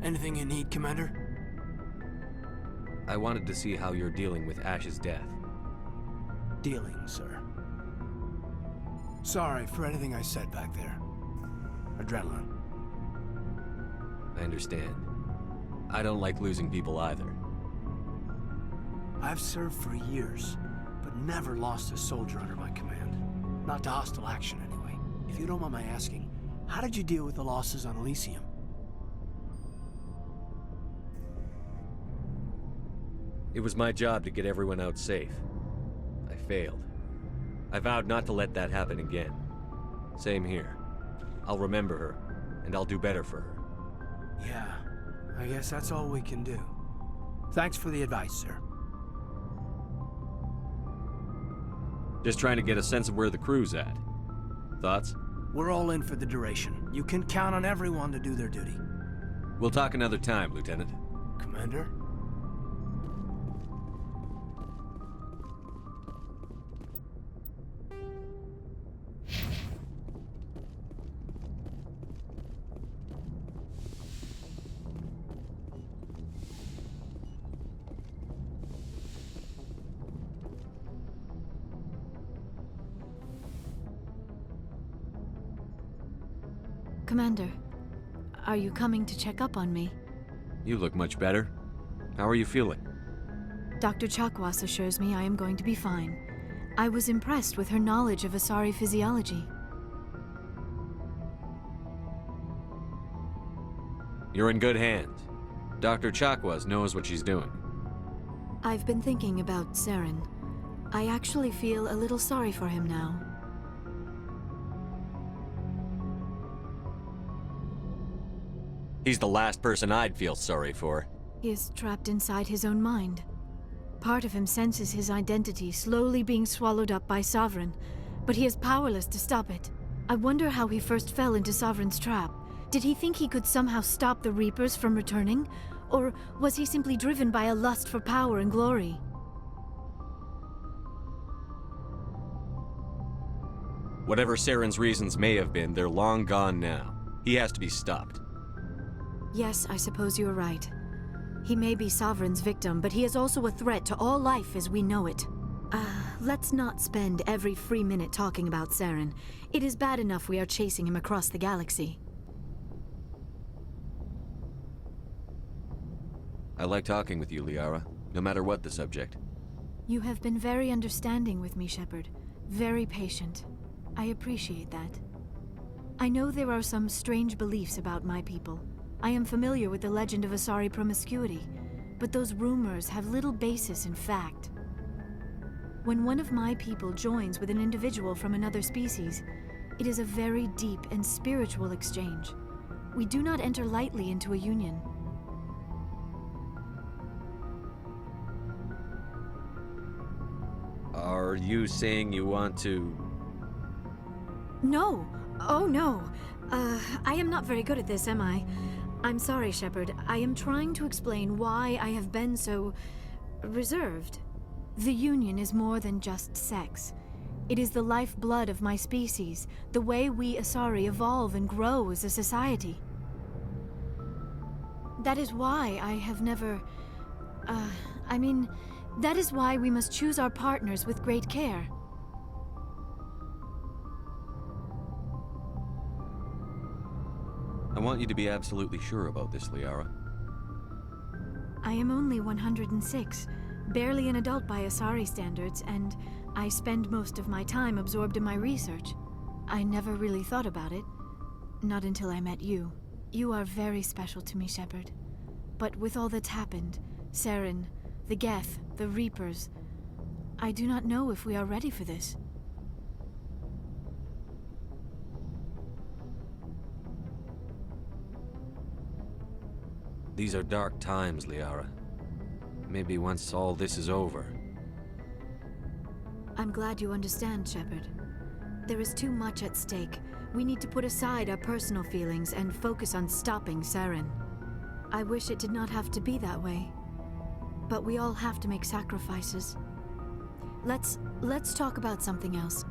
Anything you need, Commander? I wanted to see how you're dealing with Ash's death. Dealing, sir. Sorry for anything I said back there. Adrenaline. I understand. I don't like losing people either. I've served for years, but never lost a soldier under my command. Not to hostile action, anyway. If you don't mind my asking, how did you deal with the losses on Elysium? It was my job to get everyone out safe. I failed. I vowed not to let that happen again. Same here. I'll remember her, and I'll do better for her. Yeah, I guess that's all we can do. Thanks for the advice, sir. Just trying to get a sense of where the crew's at. Thoughts? We're all in for the duration. You can count on everyone to do their duty. We'll talk another time, Lieutenant. Commander? Commander, are you coming to check up on me? You look much better. How are you feeling? Dr. Chakwas assures me I am going to be fine. I was impressed with her knowledge of Asari physiology. You're in good hands. Dr. Chakwas knows what she's doing. I've been thinking about Saren. I actually feel a little sorry for him now. He's the last person I'd feel sorry for. He is trapped inside his own mind. Part of him senses his identity slowly being swallowed up by Sovereign, but he is powerless to stop it. I wonder how he first fell into Sovereign's trap. Did he think he could somehow stop the Reapers from returning? Or was he simply driven by a lust for power and glory? Whatever Saren's reasons may have been, they're long gone now. He has to be stopped. Yes, I suppose you're right. He may be Sovereign's victim, but he is also a threat to all life as we know it. Let's not spend every free minute talking about Saren. It is bad enough we are chasing him across the galaxy. I like talking with you, Liara, no matter what the subject. You have been very understanding with me, Shepard. Very patient. I appreciate that. I know there are some strange beliefs about my people. I am familiar with the legend of Asari promiscuity, but those rumors have little basis in fact. When one of my people joins with an individual from another species, it is a very deep and spiritual exchange. We do not enter lightly into a union. Are you saying you want to... No! Oh no! I am not very good at this, am I? I'm sorry, Shepard. I am trying to explain why I have been so... reserved. The Union is more than just sex. It is the lifeblood of my species, the way we Asari evolve and grow as a society. That is why I have never... that is why we must choose our partners with great care. I want you to be absolutely sure about this, Liara. I am only 106, barely an adult by Asari standards, and I spend most of my time absorbed in my research. I never really thought about it. Not until I met you. You are very special to me, Shepard. But with all that's happened, Saren, the Geth, the Reapers, I do not know if we are ready for this. These are dark times, Liara. Maybe once all this is over. I'm glad you understand, Shepard. There is too much at stake. We need to put aside our personal feelings and focus on stopping Saren. I wish it did not have to be that way. But we all have to make sacrifices. Let's talk about something else.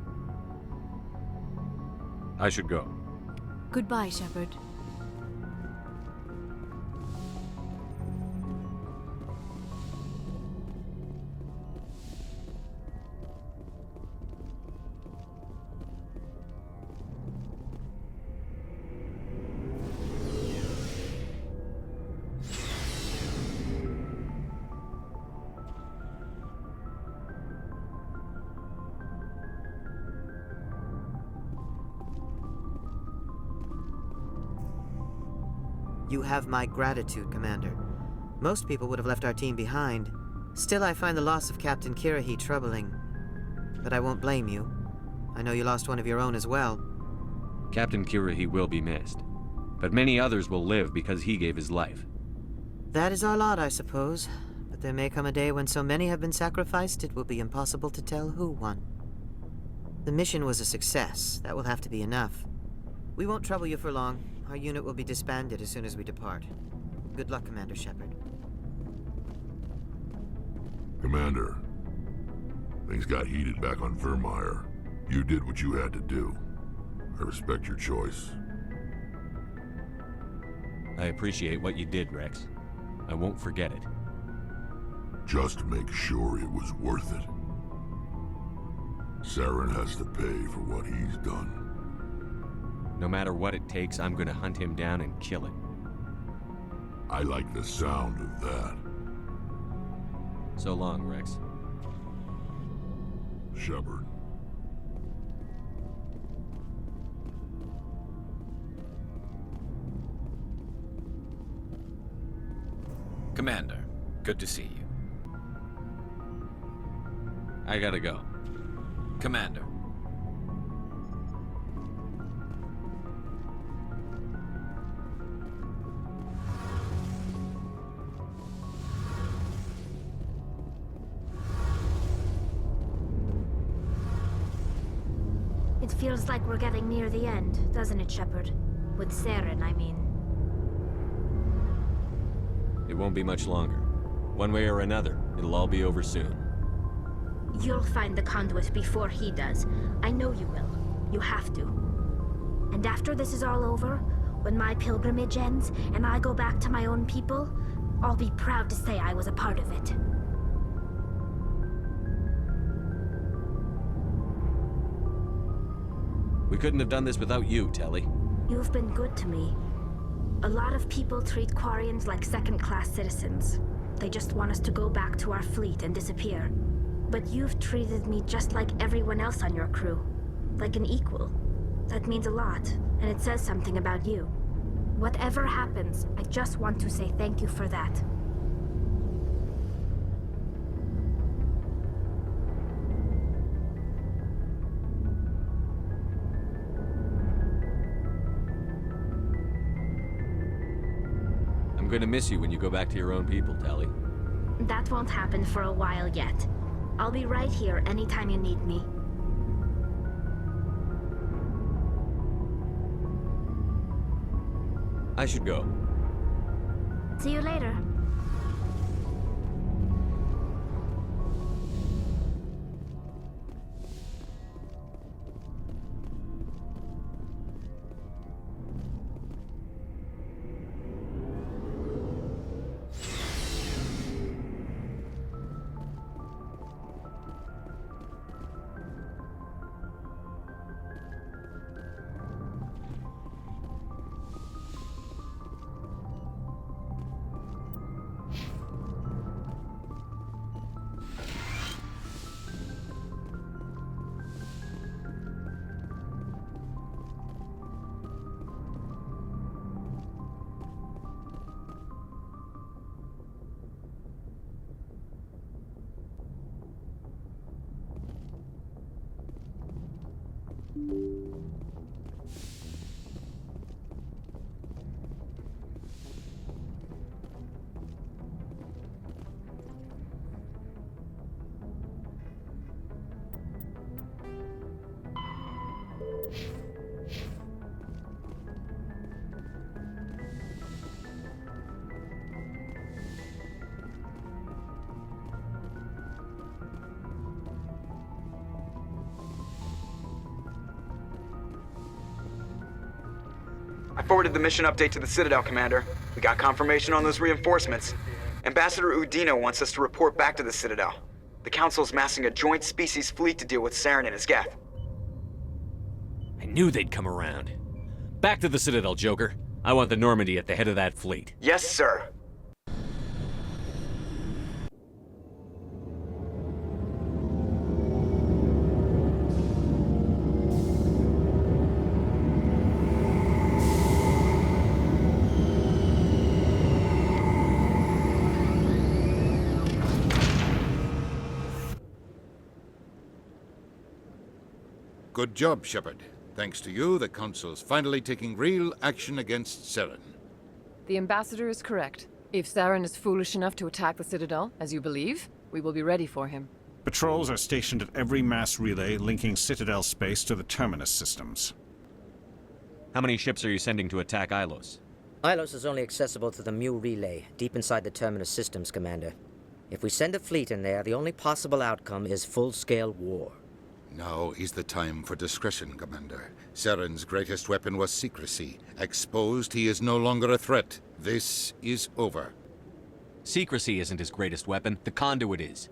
I should go. Goodbye, Shepard. You have my gratitude, Commander. Most people would have left our team behind. Still, I find the loss of Captain Kirrahe troubling. But I won't blame you. I know you lost one of your own as well. Captain Kirrahe will be missed, but many others will live because he gave his life. That is our lot, I suppose. But there may come a day when so many have been sacrificed, it will be impossible to tell who won. The mission was a success. That will have to be enough. We won't trouble you for long. Our unit will be disbanded as soon as we depart. Good luck, Commander Shepard. Commander, things got heated back on Vermeer. You did what you had to do. I respect your choice. I appreciate what you did, Rex. I won't forget it. Just make sure it was worth it. Saren has to pay for what he's done. No matter what it takes, I'm gonna hunt him down and kill him. I like the sound of that. So long, Rex. Shepard. Commander, good to see you. I gotta go. Commander. It feels like we're getting near the end, doesn't it, Shepard? With Saren, I mean. It won't be much longer. One way or another, it'll all be over soon. You'll find the conduit before he does. I know you will. You have to. And after this is all over, when my pilgrimage ends and I go back to my own people, I'll be proud to say I was a part of it. We couldn't have done this without you, Telly. You've been good to me. A lot of people treat Quarians like second-class citizens. They just want us to go back to our fleet and disappear. But you've treated me just like everyone else on your crew. Like an equal. That means a lot, and it says something about you. Whatever happens, I just want to say thank you for that. I'm gonna miss you when you go back to your own people, Telly. That won't happen for a while yet. I'll be right here anytime you need me. I should go. See you later. I forwarded the mission update to the Citadel, Commander. We got confirmation on those reinforcements. Ambassador Udina wants us to report back to the Citadel. The Council's massing a joint species fleet to deal with Saren and his Geth. I knew they'd come around. Back to the Citadel, Joker. I want the Normandy at the head of that fleet. Yes, sir. Good job, Shepard. Thanks to you, the Council's finally taking real action against Saren. The Ambassador is correct. If Saren is foolish enough to attack the Citadel, as you believe, we will be ready for him. Patrols are stationed at every mass relay linking Citadel space to the Terminus systems. How many ships are you sending to attack Ilos? Ilos is only accessible to the Mu relay, deep inside the Terminus systems, Commander. If we send a fleet in there, the only possible outcome is full-scale war. Now is the time for discretion, Commander. Saren's greatest weapon was secrecy. Exposed, he is no longer a threat. This is over. Secrecy isn't his greatest weapon. The conduit is.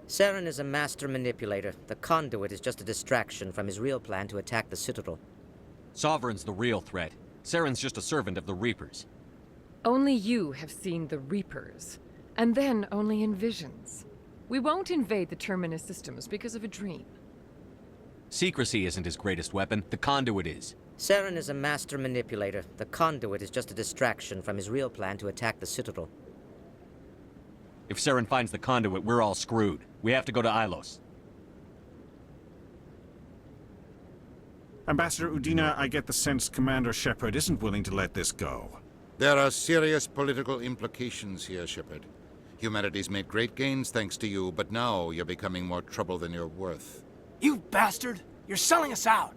Saren is a master manipulator. The conduit is just a distraction from his real plan to attack the Citadel. Sovereign's the real threat. Saren's just a servant of the Reapers. Only you have seen the Reapers, and then only in visions. We won't invade the Terminus systems because of a dream. Secrecy isn't his greatest weapon. The conduit is. Saren is a master manipulator. The conduit is just a distraction from his real plan to attack the Citadel. If Saren finds the conduit, we're all screwed. We have to go to Ilos. Ambassador Udina, I get the sense Commander Shepard isn't willing to let this go. There are serious political implications here, Shepard. Humanity's made great gains thanks to you, but now you're becoming more trouble than you're worth. You bastard! You're selling us out!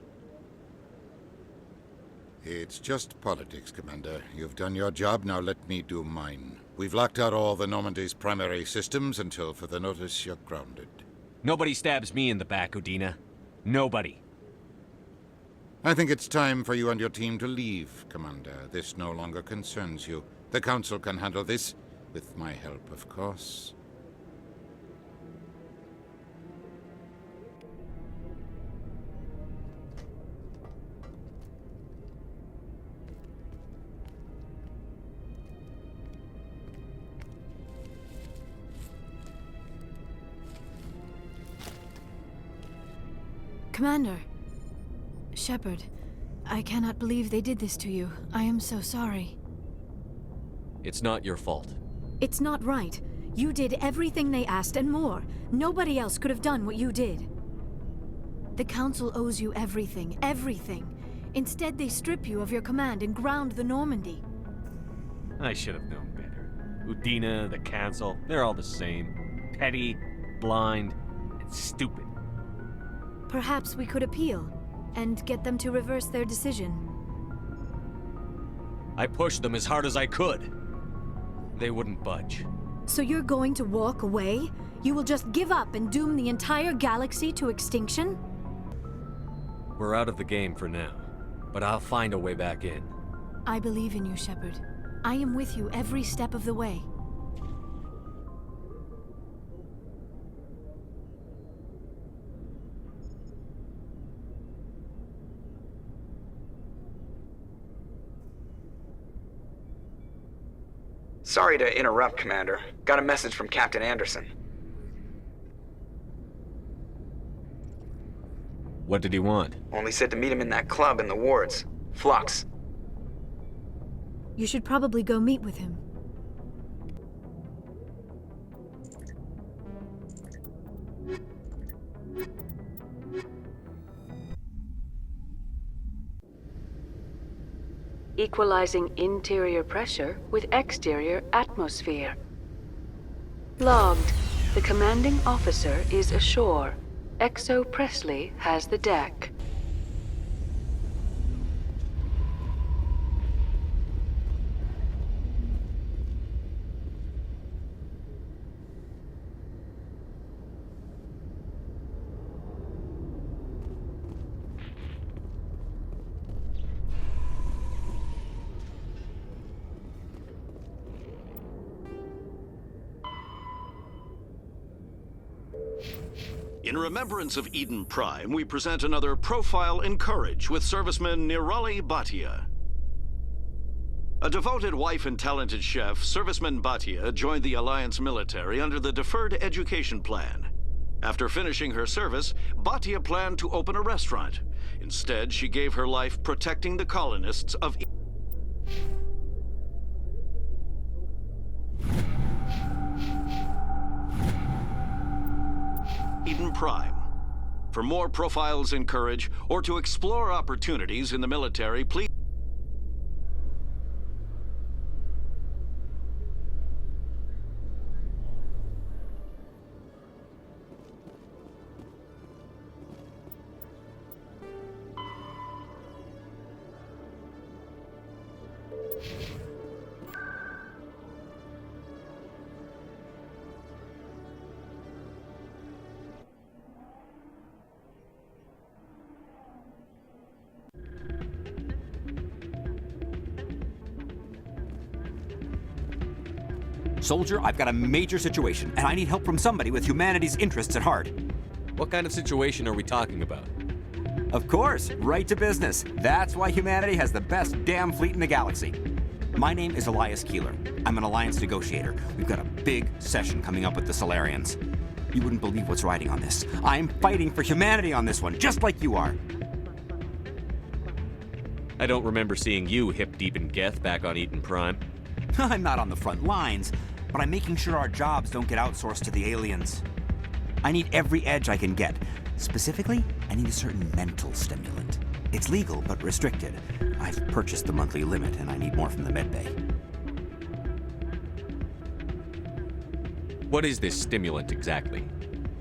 It's just politics, Commander. You've done your job, now let me do mine. We've locked out all the Normandy's primary systems until further notice you're grounded. Nobody stabs me in the back, Udina. Nobody. I think it's time for you and your team to leave, Commander. This no longer concerns you. The Council can handle this, with my help, of course. Commander. Shepard, I cannot believe they did this to you. I am so sorry. It's not your fault. It's not right. You did everything they asked and more. Nobody else could have done what you did. The Council owes you everything, everything. Instead, they strip you of your command and ground the Normandy. I should have known better. Udina, the Council, they're all the same. Petty, blind, and stupid. Perhaps we could appeal and get them to reverse their decision. I pushed them as hard as I could. They wouldn't budge. So you're going to walk away? You will just give up and doom the entire galaxy to extinction? We're out of the game for now, but I'll find a way back in. I believe in you, Shepard. I am with you every step of the way. Sorry to interrupt, Commander. Got a message from Captain Anderson. What did he want? Only said to meet him in that club in the wards. Flux. You should probably go meet with him. Equalizing interior pressure with exterior atmosphere. Logged. The commanding officer is ashore. Exo Presley has the deck. In remembrance of Eden Prime, we present another Profile in Courage with serviceman Nirali Bhatia. A devoted wife and talented chef, Serviceman Bhatia joined the Alliance military under the Deferred Education Plan. After finishing her service, Bhatia planned to open a restaurant. Instead, she gave her life protecting the colonists of Eden Prime. For more profiles in courage, or to explore opportunities in the military, please... Soldier, I've got a major situation, and I need help from somebody with humanity's interests at heart. What kind of situation are we talking about? Of course, right to business. That's why humanity has the best damn fleet in the galaxy. My name is Elias Keeler. I'm an alliance negotiator. We've got a big session coming up with the Solarians. You wouldn't believe what's riding on this. I'm fighting for humanity on this one, just like you are. I don't remember seeing you hip-deep in Geth back on Eden Prime. I'm not on the front lines, but I'm making sure our jobs don't get outsourced to the aliens. I need every edge I can get. Specifically, I need a certain mental stimulant. It's legal, but restricted. I've purchased the monthly limit, and I need more from the medbay. What is this stimulant exactly?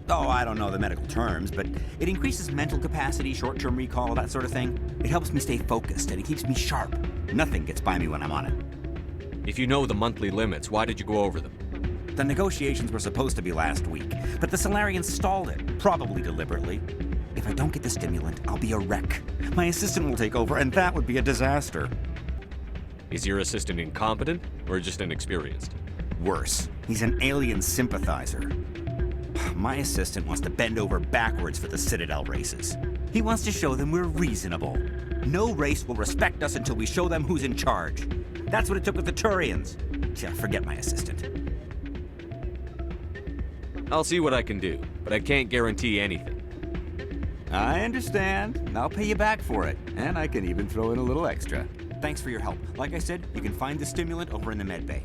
Oh, I don't know the medical terms, but it increases mental capacity, short-term recall, that sort of thing. It helps me stay focused, and it keeps me sharp. Nothing gets by me when I'm on it. If you know the monthly limits, why did you go over them? The negotiations were supposed to be last week, but the Solarians stalled it, probably deliberately. If I don't get the stimulant, I'll be a wreck. My assistant will take over, and that would be a disaster. Is your assistant incompetent, or just inexperienced? Worse, he's an alien sympathizer. My assistant wants to bend over backwards for the Citadel races. He wants to show them we're reasonable. No race will respect us until we show them who's in charge. That's what it took with the Turians. Yeah, forget my assistant. I'll see what I can do, but I can't guarantee anything. I understand. I'll pay you back for it, and I can even throw in a little extra. Thanks for your help. Like I said, you can find the stimulant over in the medbay.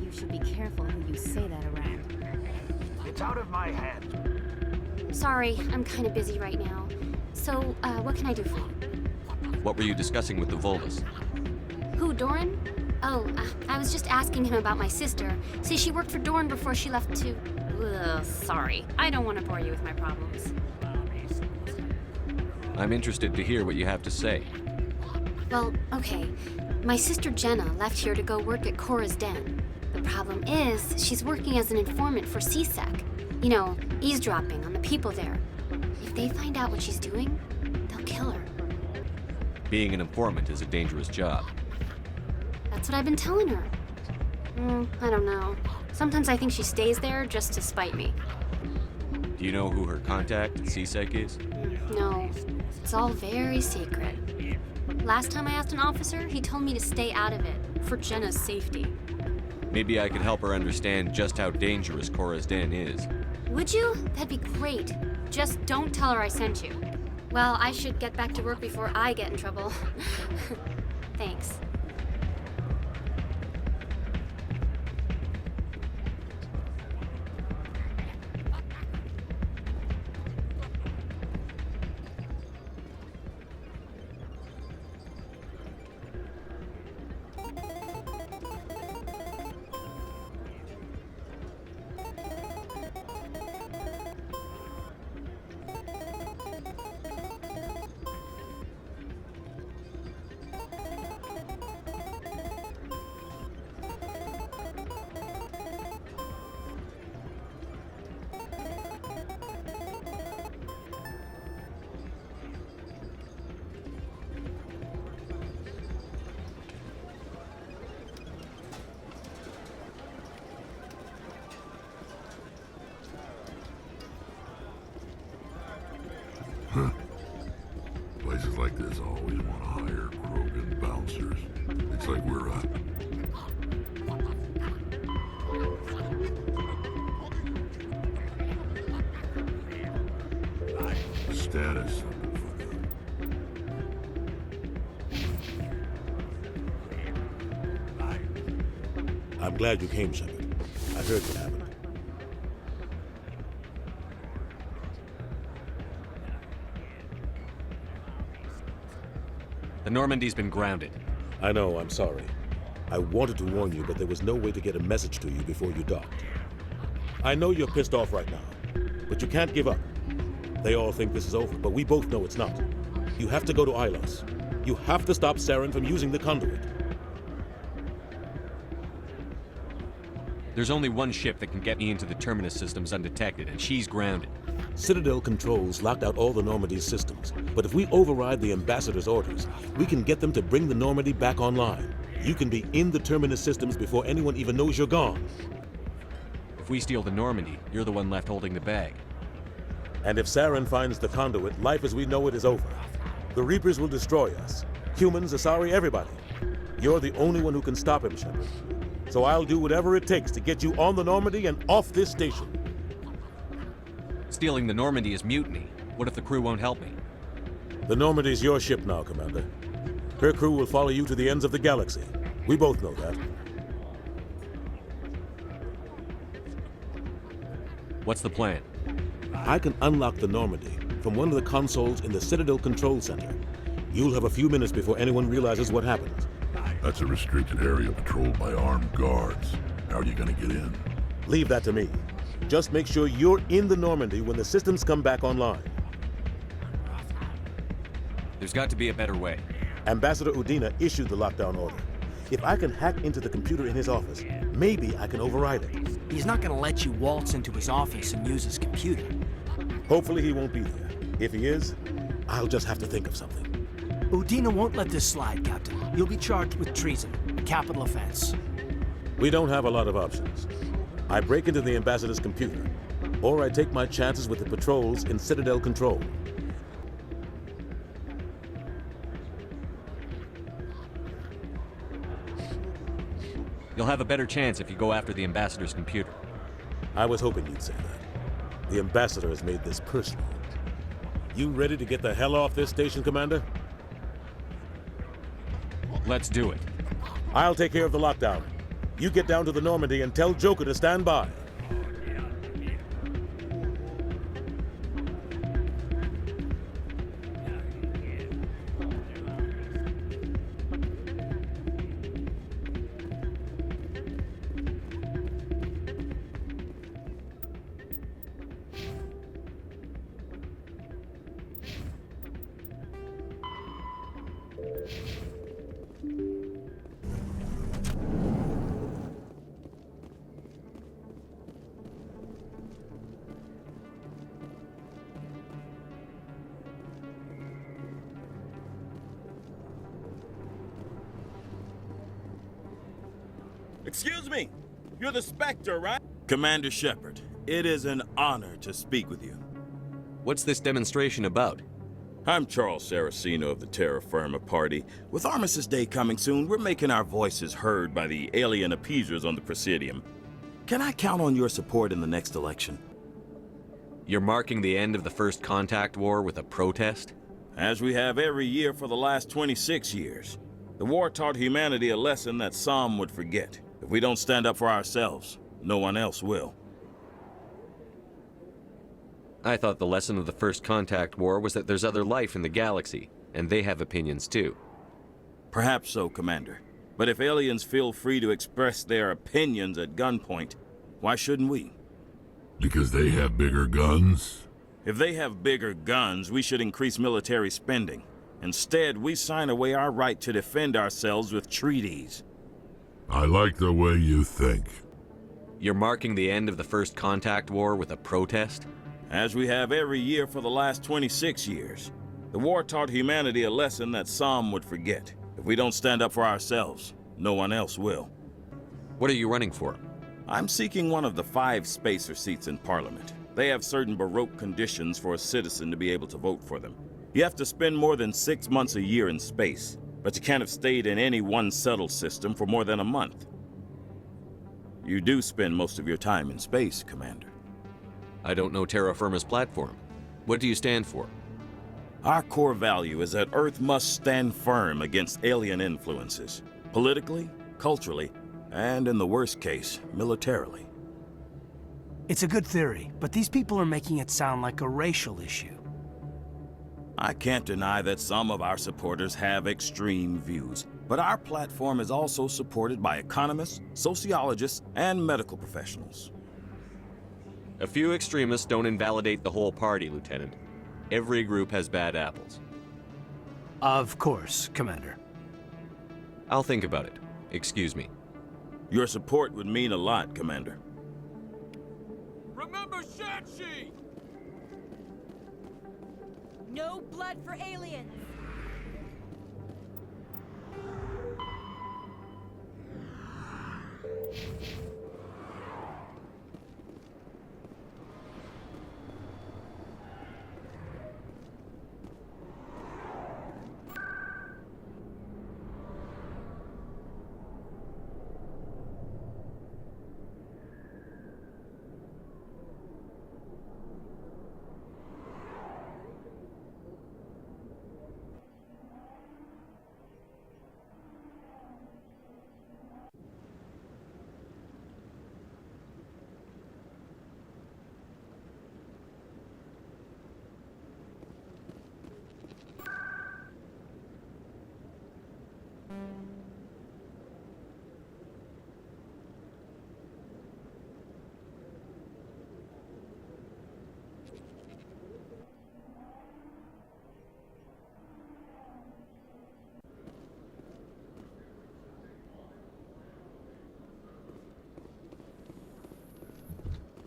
You should be careful who you say that around. It's out of my hands. Sorry, I'm kind of busy right now. So, what can I do for you? What were you discussing with the Volus? Who, Doran? Oh, I was just asking him about my sister. See, she worked for Doran before she left to... Ugh, sorry. I don't want to bore you with my problems. I'm interested to hear what you have to say. Well, okay. My sister Jenna left here to go work at Cora's Den. The problem is, she's working as an informant for CSEC. You know, eavesdropping on the people there. If they find out what she's doing, they'll kill her. Being an informant is a dangerous job. That's what I've been telling her. I don't know. Sometimes I think she stays there just to spite me. Do you know who her contact at CSEC is? No, it's all very secret. Last time I asked an officer, he told me to stay out of it, for Jenna's safety. Maybe I could help her understand just how dangerous Cora's Den is. Would you? That'd be great. Just don't tell her I sent you. Well, I should get back to work before I get in trouble. Thanks. Places like this always want to hire Krogan bouncers. It's like we're status. I'm glad you came, Shepard. I heard what happened. Normandy's been grounded. I know, I'm sorry. I wanted to warn you, but there was no way to get a message to you before you docked. I know you're pissed off right now, but you can't give up. They all think this is over, but we both know it's not. You have to go to Ilos. You have to stop Saren from using the conduit. There's only one ship that can get me into the Terminus systems undetected, and she's grounded. Citadel controls locked out all the Normandy's systems, but if we override the Ambassador's orders, we can get them to bring the Normandy back online. You can be in the Terminus systems before anyone even knows you're gone. If we steal the Normandy, you're the one left holding the bag. And if Saren finds the conduit, life as we know it is over. The Reapers will destroy us. Humans, Asari, everybody. You're the only one who can stop him, Shepard. So I'll do whatever it takes to get you on the Normandy and off this station. Stealing the Normandy is mutiny. What if the crew won't help me? The Normandy's your ship now, Commander. Her crew will follow you to the ends of the galaxy. We both know that. What's the plan? I can unlock the Normandy from one of the consoles in the Citadel Control Center. You'll have a few minutes before anyone realizes what happened. That's a restricted area patrolled by armed guards. How are you gonna get in? Leave that to me. Just make sure you're in the Normandy when the systems come back online. There's got to be a better way. Ambassador Udina issued the lockdown order. If I can hack into the computer in his office, maybe I can override it. He's not gonna let you waltz into his office and use his computer. Hopefully he won't be there. If he is, I'll just have to think of something. Udina won't let this slide, Captain. You'll be charged with treason, a capital offense. We don't have a lot of options. I break into the Ambassador's computer, or I take my chances with the patrols in Citadel Control. You'll have a better chance if you go after the Ambassador's computer. I was hoping you'd say that. The Ambassador has made this personal. You ready to get the hell off this station, Commander? Let's do it. I'll take care of the lockdown. You get down to the Normandy and tell Joker to stand by. Excuse me, you're the Spectre, right? Commander Shepard, it is an honor to speak with you. What's this demonstration about? I'm Charles Saraceno of the Terra Firma Party. With Armistice Day coming soon, we're making our voices heard by the alien appeasers on the Presidium. Can I count on your support in the next election? You're marking the end of the First Contact War with a protest? As we have every year for the last 26 years. The war taught humanity a lesson that some would forget. If we don't stand up for ourselves, no one else will. I thought the lesson of the First Contact War was that there's other life in the galaxy, and they have opinions too. Perhaps so, Commander. But if aliens feel free to express their opinions at gunpoint, why shouldn't we? Because they have bigger guns? If they have bigger guns, we should increase military spending. Instead, we sign away our right to defend ourselves with treaties. I like the way you think. You're marking the end of the First Contact War with a protest? As we have every year for the last 26 years. The war taught humanity a lesson that some would forget. If we don't stand up for ourselves, no one else will. What are you running for? I'm seeking one of the 5 spacer seats in Parliament. They have certain Baroque conditions for a citizen to be able to vote for them. You have to spend more than 6 months a year in space, but you can't have stayed in any one settled system for more than a month. You do spend most of your time in space, Commander. I don't know Terra Firma's platform. What do you stand for? Our core value is that Earth must stand firm against alien influences, politically, culturally, and in the worst case, militarily. It's a good theory, but these people are making it sound like a racial issue. I can't deny that some of our supporters have extreme views, but our platform is also supported by economists, sociologists, and medical professionals. A few extremists don't invalidate the whole party, Lieutenant. Every group has bad apples. Of course, Commander. I'll think about it. Excuse me. Your support would mean a lot, Commander. Remember Shanxi! No blood for aliens!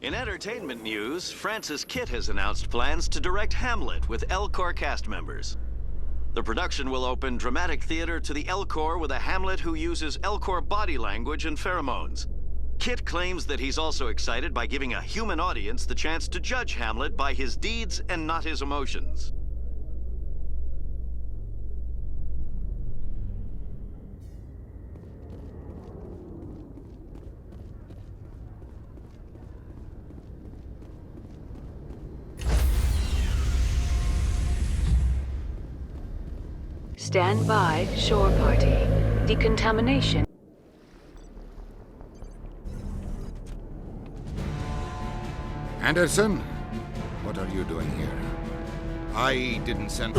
In entertainment news, Francis Kitt has announced plans to direct Hamlet with Elcor cast members. The production will open dramatic theater to the Elcor with a Hamlet who uses Elcor body language and pheromones. Kitt claims that he's also excited by giving a human audience the chance to judge Hamlet by his deeds and not his emotions. Stand by, shore party. Decontamination. Anderson, what are you doing here? I didn't send...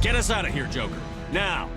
Get us out of here, Joker. Now!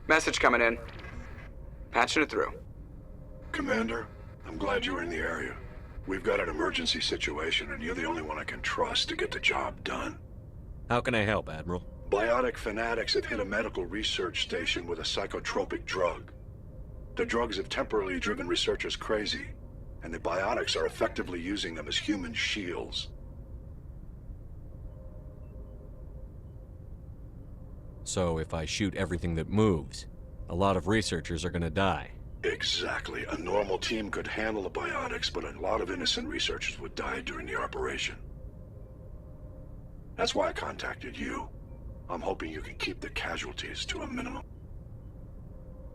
Message coming in. Patching it through. Commander, I'm glad you were in the area. We've got an emergency situation, and you're the only one I can trust to get the job done. How can I help, Admiral? Biotic fanatics have hit a medical research station with a psychotropic drug. The drugs have temporarily driven researchers crazy, and the biotics are effectively using them as human shields. So if I shoot everything that moves, a lot of researchers are gonna die. Exactly. A normal team could handle the biotics, but a lot of innocent researchers would die during the operation. That's why I contacted you. I'm hoping you can keep the casualties to a minimum.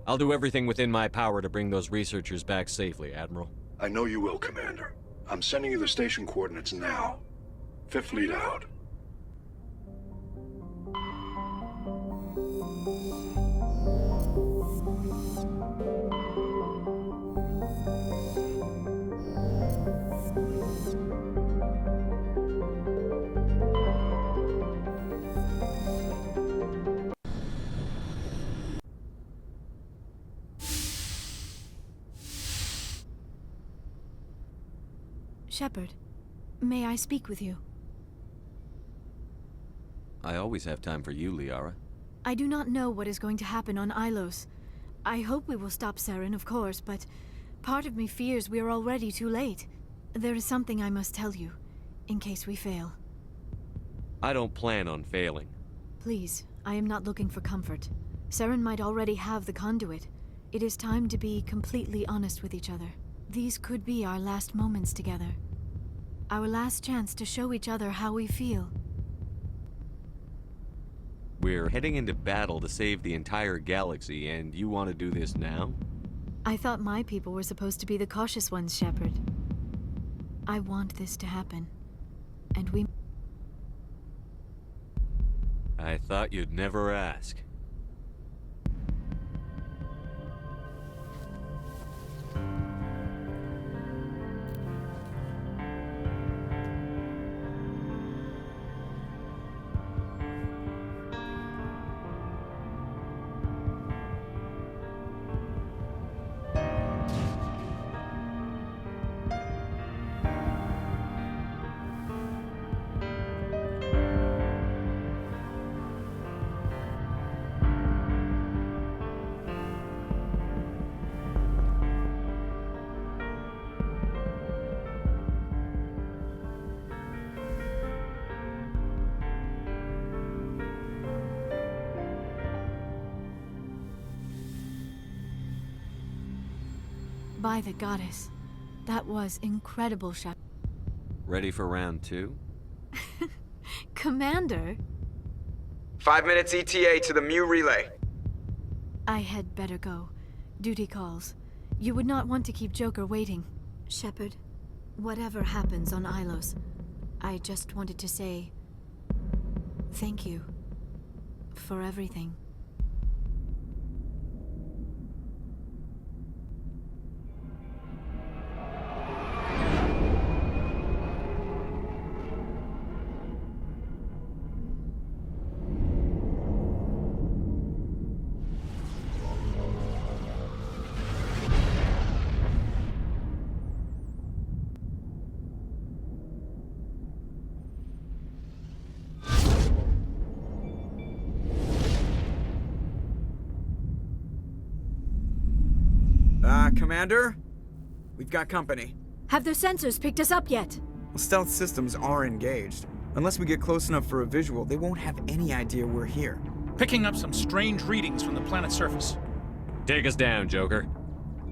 I'll do everything within my power to bring those researchers back safely, Admiral. I know you will, Commander. I'm sending you the station coordinates now. Fifth Fleet out. Shepard, may I speak with you? I always have time for you, Liara. I do not know what is going to happen on Ilos. I hope we will stop Saren, of course, but part of me fears we are already too late. There is something I must tell you, in case we fail. I don't plan on failing. Please, I am not looking for comfort. Saren might already have the conduit. It is time to be completely honest with each other. These could be our last moments together. Our last chance to show each other how we feel. We're heading into battle to save the entire galaxy, and you want to do this now? I thought my people were supposed to be the cautious ones, Shepard. I want this to happen. And we... I thought you'd never ask. By the goddess. That was incredible, Shepard. Ready for round 2? Commander? 5 minutes ETA to the Mu relay. I had better go. Duty calls. You would not want to keep Joker waiting. Shepard, whatever happens on Ilos, I just wanted to say... thank you. For everything. Commander? We've got company. Have their sensors picked us up yet? Well, stealth systems are engaged. Unless we get close enough for a visual, they won't have any idea we're here. Picking up some strange readings from the planet's surface. Take us down, Joker.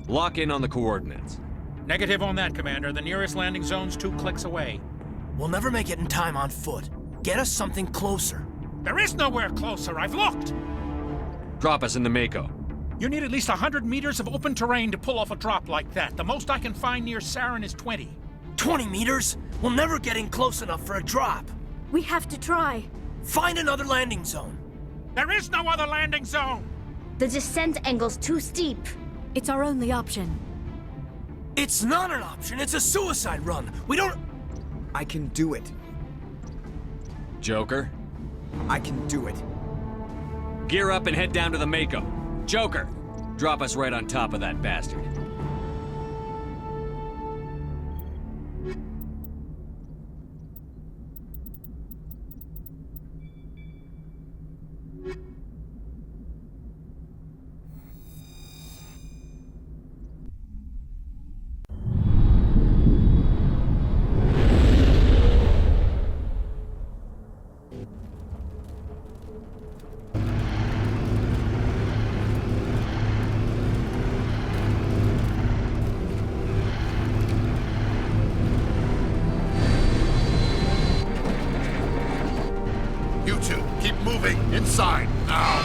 Lock in on the coordinates. Negative on that, Commander. The nearest landing zone's 2 clicks away. We'll never make it in time on foot. Get us something closer. There is nowhere closer. I've looked. Drop us in the Mako. You need at least 100 meters of open terrain to pull off a drop like that. The most I can find near Saren is 20. 20 meters? We'll never get in close enough for a drop. We have to try. Find another landing zone. There is no other landing zone! The descent angle's too steep. It's our only option. It's not an option. It's a suicide run. We don't... I can do it. Joker? I can do it. Gear up and head down to the Mako. Joker, drop us right on top of that bastard. You two, keep moving. Inside, now.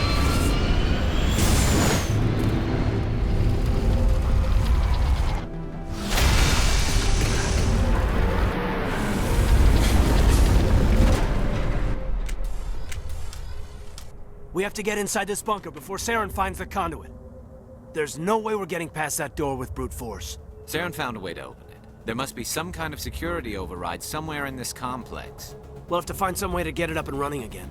We have to get inside this bunker before Saren finds the conduit. There's no way we're getting past that door with brute force. Saren found a way to open it. There must be some kind of security override somewhere in this complex. We'll have to find some way to get it up and running again.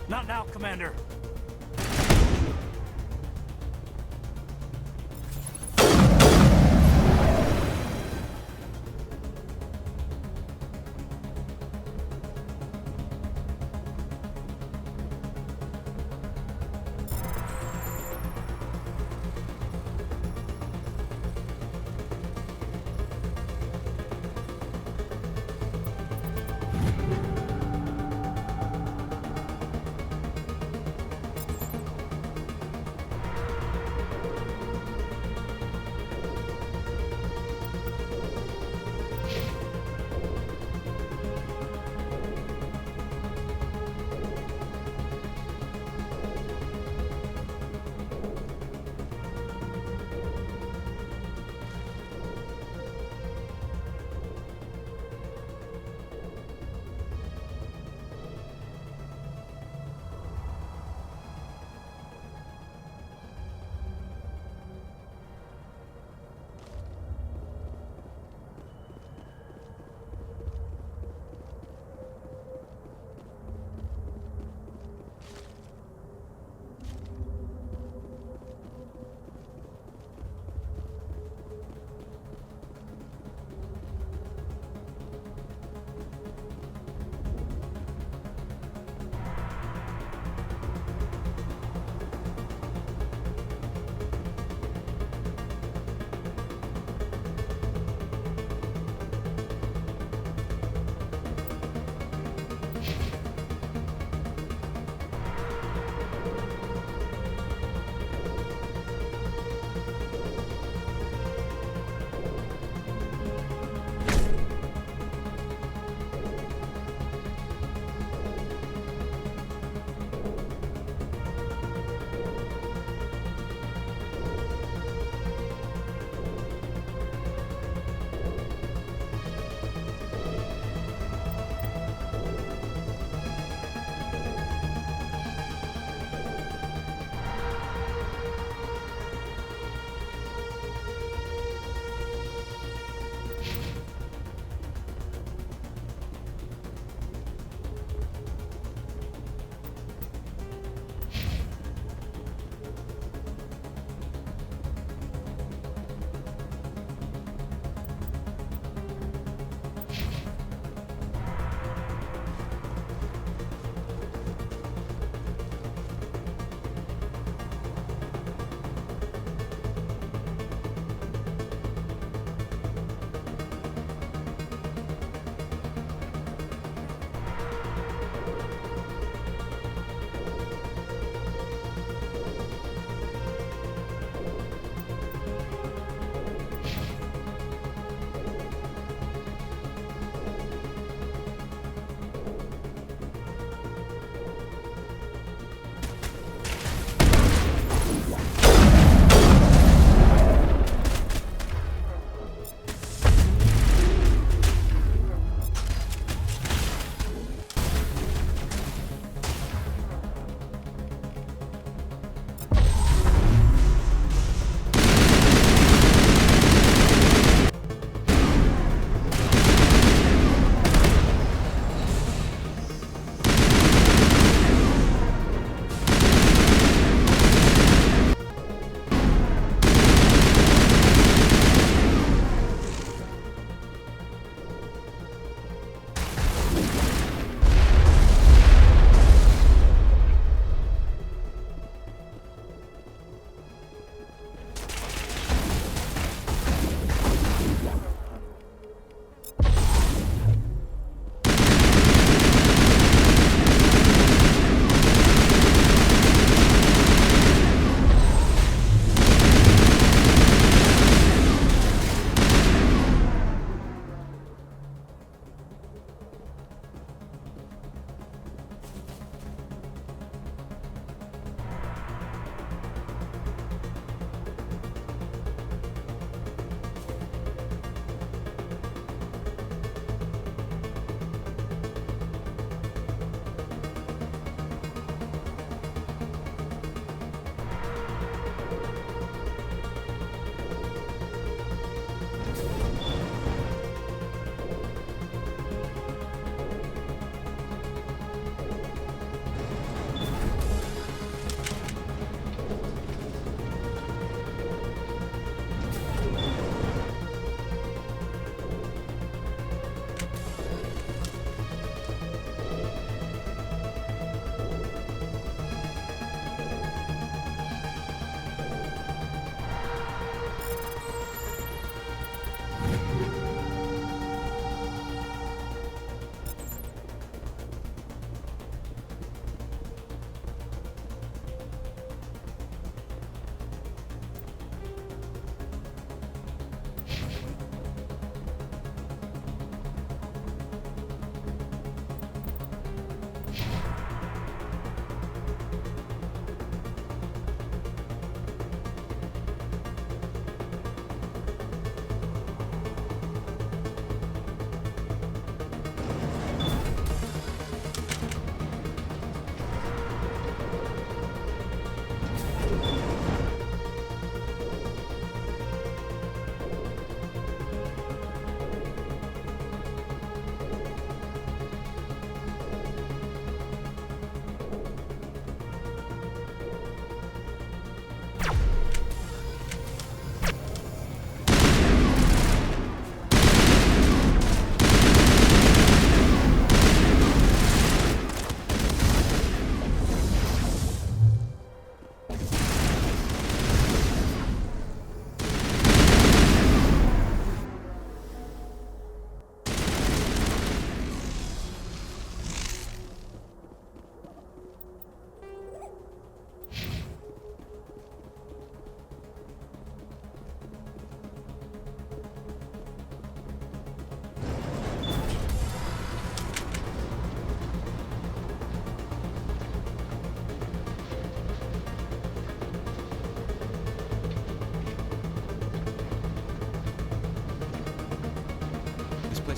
Not now, Commander.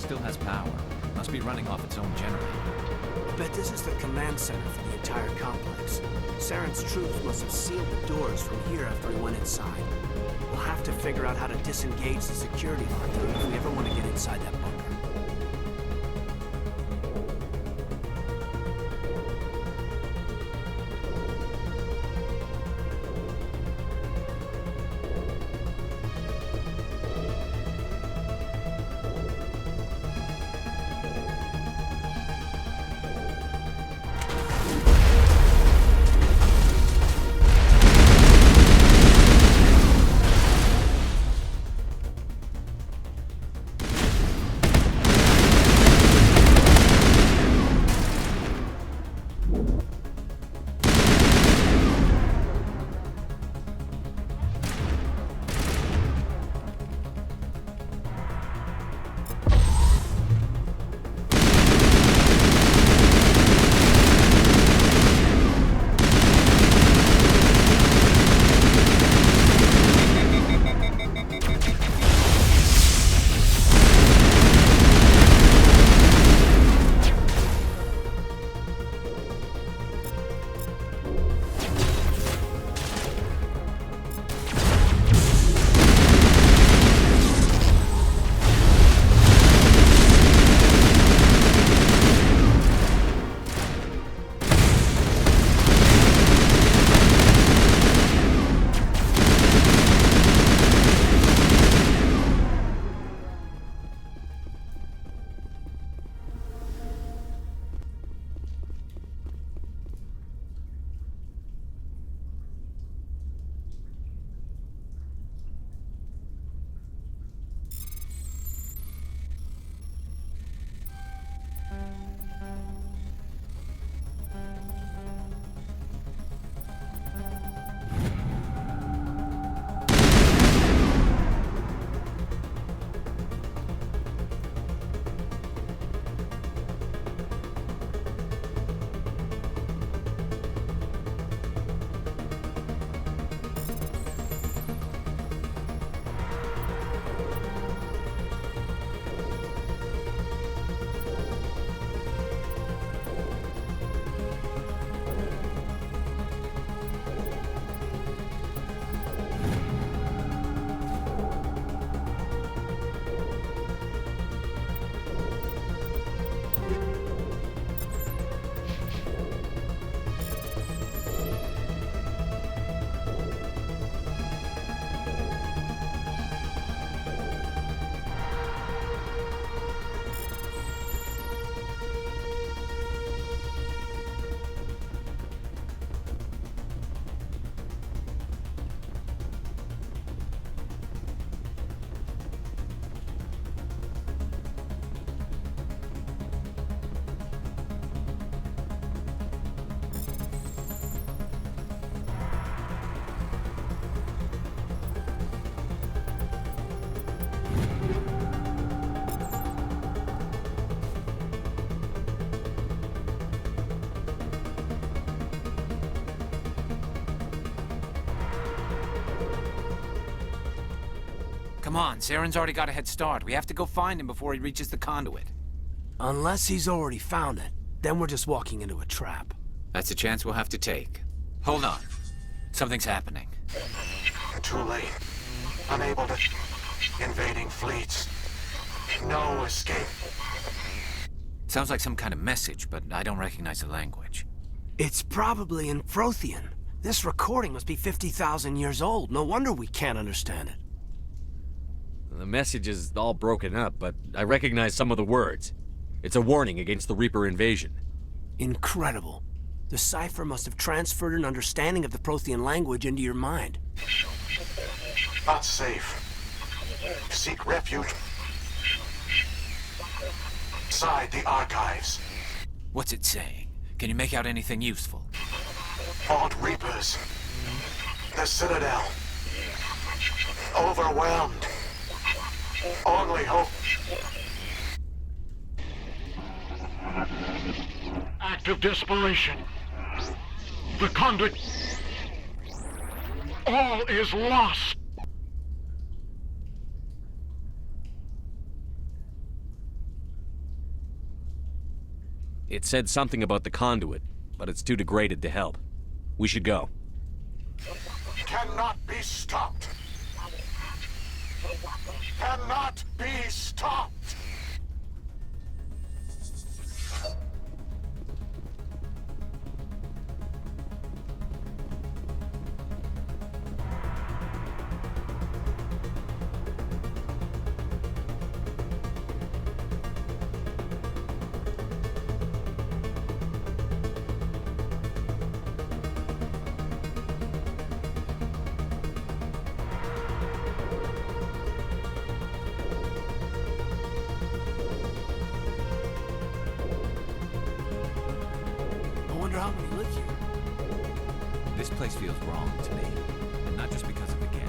still has power. Must be running off its own generator. Bet this is the command center for the entire complex. Saren's troops must have sealed the doors from here after he went inside. We'll have to figure out how to disengage the security lock if we ever want to get inside that bunker. Come on, Saren's already got a head start. We have to go find him before he reaches the conduit. Unless he's already found it, then we're just walking into a trap. That's a chance we'll have to take. Hold on. Something's happening. Too late. Unable to... Invading fleets. No escape. Sounds like some kind of message, but I don't recognize the language. It's probably in Prothean. This recording must be 50,000 years old. No wonder we can't understand it. The message is all broken up, but I recognize some of the words. It's a warning against the Reaper invasion. Incredible. The cipher must have transferred an understanding of the Prothean language into your mind. Not safe. Seek refuge inside the archives. What's it saying? Can you make out anything useful? Vault Reapers. The Citadel. Overwhelmed. Only hope. Act of desperation. The conduit. All is lost. It said something about the conduit, but it's too degraded to help. We should go. Cannot be stopped. Cannot be stopped. How many live here? This place feels wrong to me. And not just because of the gift.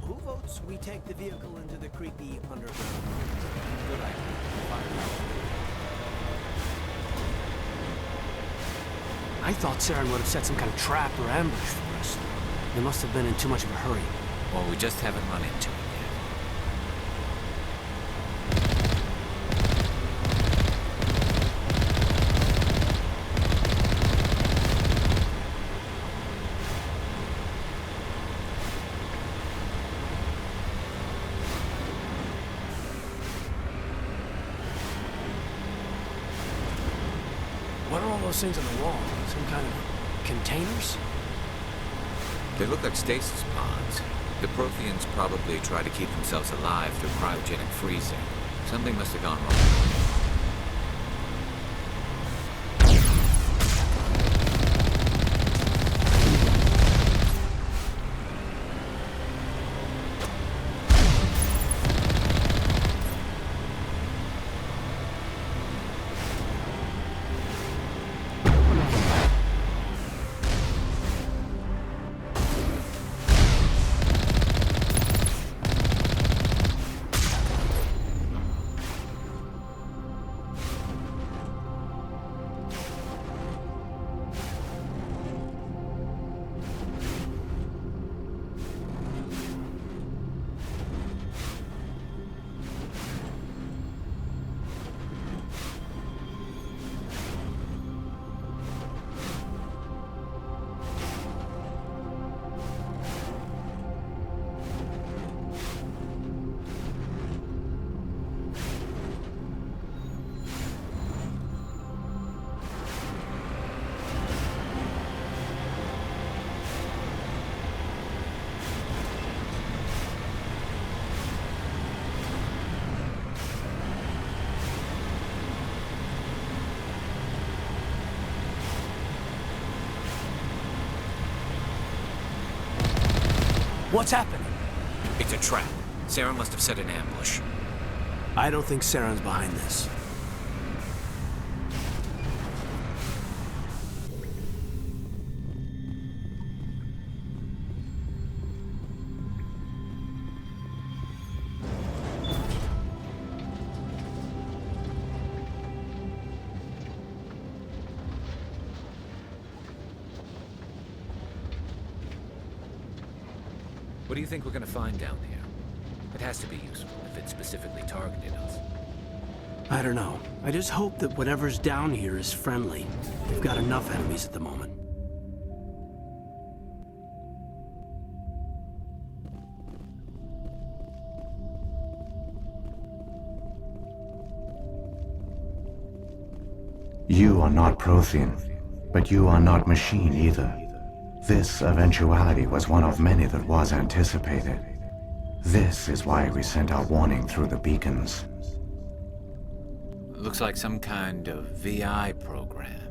Who votes we take the vehicle into the creepy underground? Good idea. I thought Saren would have set some kind of trap or ambush for us. They must have been in too much of a hurry. Or we just haven't run into it yet. What are all those things on the wall? Some kind of containers? They look like stasis pods. The Protheans probably try to keep themselves alive through cryogenic freezing. Something must have gone wrong. What's happening? It's a trap. Sarah must have set an ambush. I don't think Saren's behind this. What do you think we're gonna find down here? It has to be useful if it specifically targeted us. I don't know. I just hope that whatever's down here is friendly. We've got enough enemies at the moment. You are not Prothean, but you are not machine either. This eventuality was one of many that was anticipated. This is why we sent our warning through the beacons. Looks like some kind of VI program.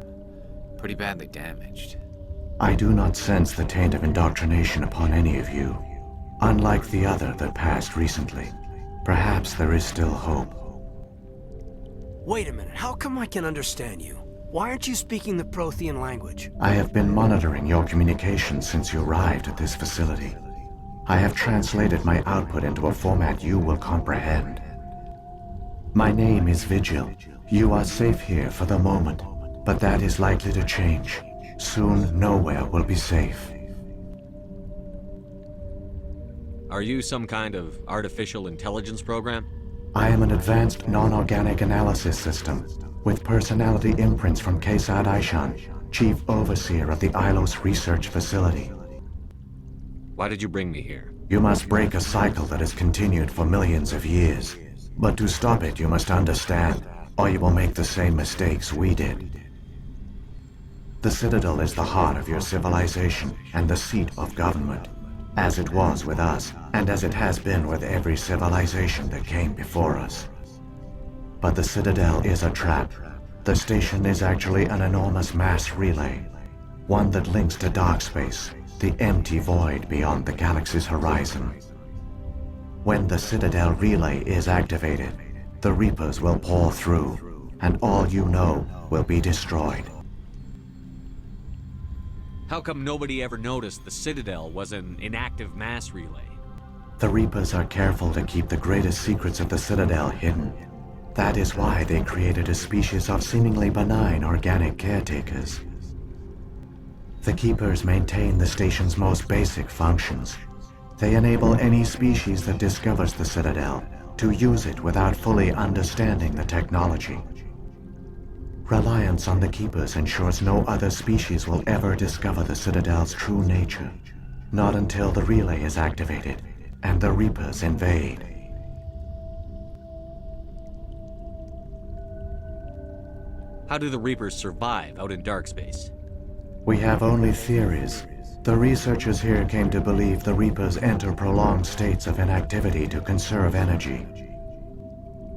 Pretty badly damaged. I do not sense the taint of indoctrination upon any of you. Unlike the other that passed recently, perhaps there is still hope. Wait a minute, how come I can understand you? Why aren't you speaking the Prothean language? I have been monitoring your communications since you arrived at this facility. I have translated my output into a format you will comprehend. My name is Vigil. You are safe here for the moment, but that is likely to change. Soon, nowhere will be safe. Are you some kind of artificial intelligence program? I am an advanced non-organic analysis system, with personality imprints from Kesad Aishan, Chief Overseer of the Ilos Research Facility. Why did you bring me here? You must break a cycle that has continued for millions of years. But to stop it, you must understand, or you will make the same mistakes we did. The Citadel is the heart of your civilization and the seat of government, as it was with us, and as it has been with every civilization that came before us. But the Citadel is a trap. The station is actually an enormous mass relay, one that links to dark space, the empty void beyond the galaxy's horizon. When the Citadel relay is activated, the Reapers will pour through, and all you know will be destroyed. How come nobody ever noticed the Citadel was an inactive mass relay? The Reapers are careful to keep the greatest secrets of the Citadel hidden. That is why they created a species of seemingly benign organic caretakers. The Keepers maintain the station's most basic functions. They enable any species that discovers the Citadel to use it without fully understanding the technology. Reliance on the Keepers ensures no other species will ever discover the Citadel's true nature. Not until the relay is activated and the Reapers invade. How do the Reapers survive out in dark space? We have only theories. The researchers here came to believe the Reapers enter prolonged states of inactivity to conserve energy.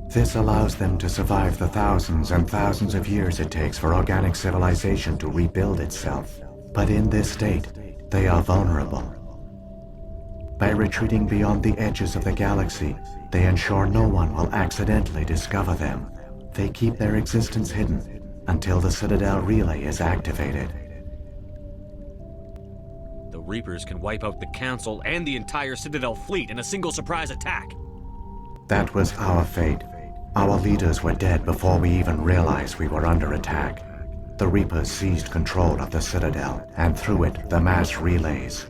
This allows them to survive the thousands and thousands of years it takes for organic civilization to rebuild itself. But in this state, they are vulnerable. By retreating beyond the edges of the galaxy, they ensure no one will accidentally discover them. They keep their existence hidden until the Citadel relay is activated. The Reapers can wipe out the Council and the entire Citadel fleet in a single surprise attack. That was our fate. Our leaders were dead before we even realized we were under attack. The Reapers seized control of the Citadel, and through it, the mass relays.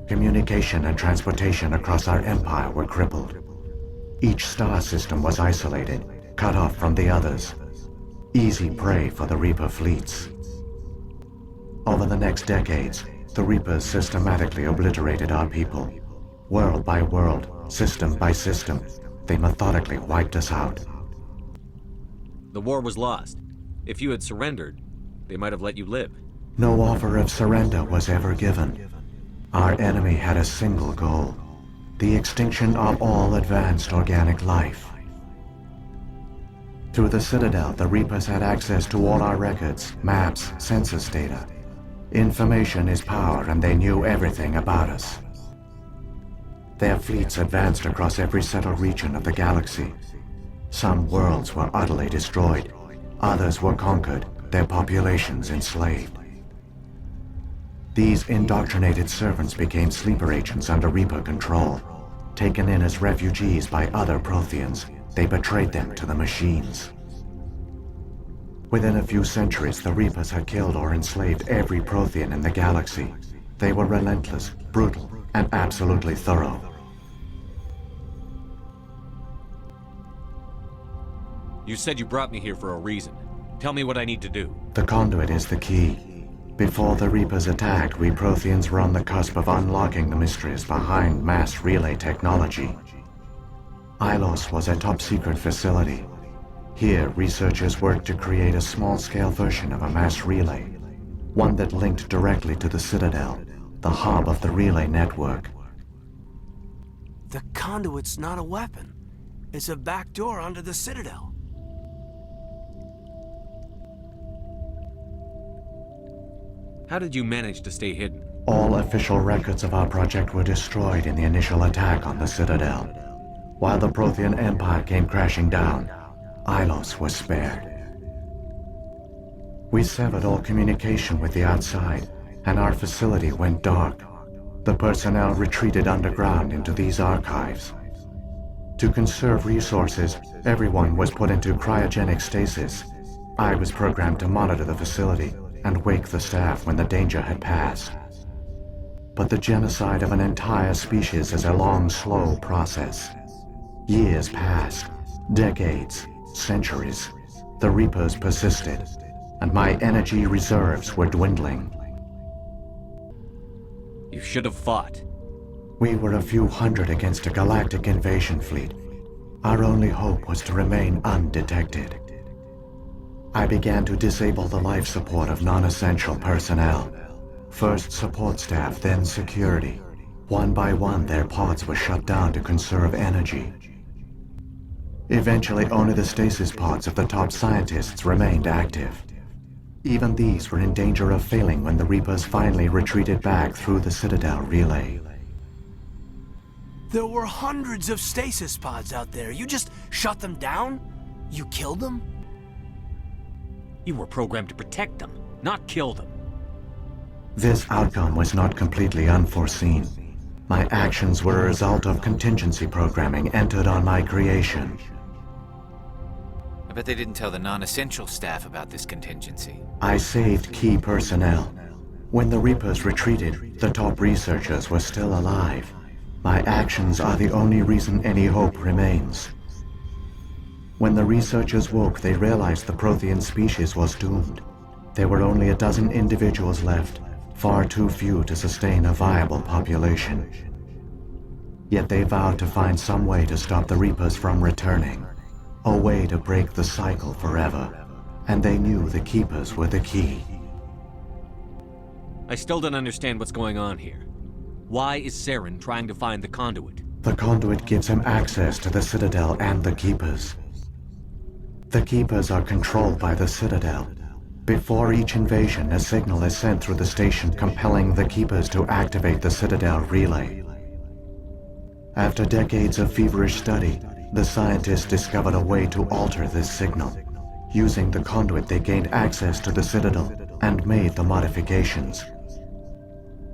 Communication and transportation across our empire were crippled. Each star system was isolated, cut off from the others. Easy prey for the Reaper fleets. Over the next decades, the Reapers systematically obliterated our people. World by world, system by system, they methodically wiped us out. The war was lost. If you had surrendered, they might have let you live. No offer of surrender was ever given. Our enemy had a single goal: the extinction of all advanced organic life. Through the Citadel, the Reapers had access to all our records, maps, census data. Information is power, and they knew everything about us. Their fleets advanced across every settled region of the galaxy. Some worlds were utterly destroyed. Others were conquered, their populations enslaved. These indoctrinated servants became sleeper agents under Reaper control. Taken in as refugees by other Protheans, they betrayed them to the machines. Within a few centuries, the Reapers had killed or enslaved every Prothean in the galaxy. They were relentless, brutal, and absolutely thorough. You said you brought me here for a reason. Tell me what I need to do. The conduit is the key. Before the Reapers attacked, we Protheans were on the cusp of unlocking the mysteries behind mass relay technology. Ilos was a top-secret facility. Here, researchers worked to create a small-scale version of a mass relay, one that linked directly to the Citadel, the hub of the relay network. The conduit's not a weapon. It's a back door onto the Citadel. How did you manage to stay hidden? All official records of our project were destroyed in the initial attack on the Citadel. While the Prothean Empire came crashing down, Ilos was spared. We severed all communication with the outside, and our facility went dark. The personnel retreated underground into these archives. To conserve resources, everyone was put into cryogenic stasis. I was programmed to monitor the facility and wake the staff when the danger had passed. But the genocide of an entire species is a long, slow process. Years passed, decades, centuries. The Reapers persisted, and my energy reserves were dwindling. You should have fought. We were a few hundred against a galactic invasion fleet. Our only hope was to remain undetected. I began to disable the life support of non-essential personnel. First support staff, then security. One by one, their pods were shut down to conserve energy. Eventually, only the stasis pods of the top scientists remained active. Even these were in danger of failing when the Reapers finally retreated back through the Citadel relay. There were hundreds of stasis pods out there. You just shut them down? You killed them? You were programmed to protect them, not kill them. This outcome was not completely unforeseen. My actions were a result of contingency programming entered on my creation. I bet they didn't tell the non-essential staff about this contingency. I saved key personnel. When the Reapers retreated, the top researchers were still alive. My actions are the only reason any hope remains. When the researchers woke, they realized the Prothean species was doomed. There were only a dozen individuals left, far too few to sustain a viable population. Yet they vowed to find some way to stop the Reapers from returning, a way to break the cycle forever, and they knew the Keepers were the key. I still don't understand what's going on here. Why is Saren trying to find the conduit? The conduit gives him access to the Citadel and the Keepers. The Keepers are controlled by the Citadel. Before each invasion, a signal is sent through the station compelling the Keepers to activate the Citadel relay. After decades of feverish study, the scientists discovered a way to alter this signal. Using the conduit, they gained access to the Citadel and made the modifications.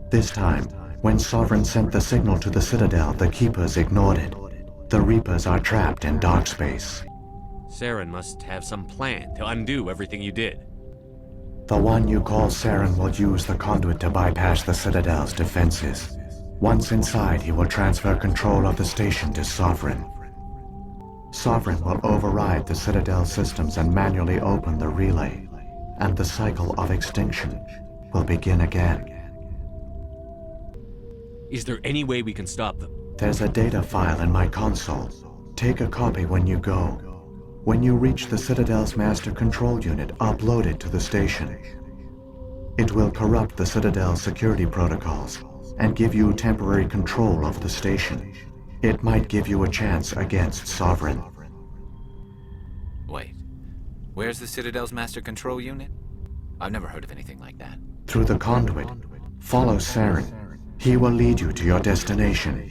This time, when Sovereign sent the signal to the Citadel, the Keepers ignored it. The Reapers are trapped in dark space. Saren must have some plan to undo everything you did. The one you call Saren will use the conduit to bypass the Citadel's defenses. Once inside, he will transfer control of the station to Sovereign. Sovereign will override the Citadel systems and manually open the relay, and the cycle of extinction will begin again. Is there any way we can stop them? There's a data file in my console. Take a copy when you go. When you reach the Citadel's master control unit, upload it to the station. It will corrupt the Citadel's security protocols and give you temporary control of the station. It might give you a chance against Sovereign. Wait, where's the Citadel's master control unit? I've never heard of anything like that. Through the conduit, follow Saren. He will lead you to your destination.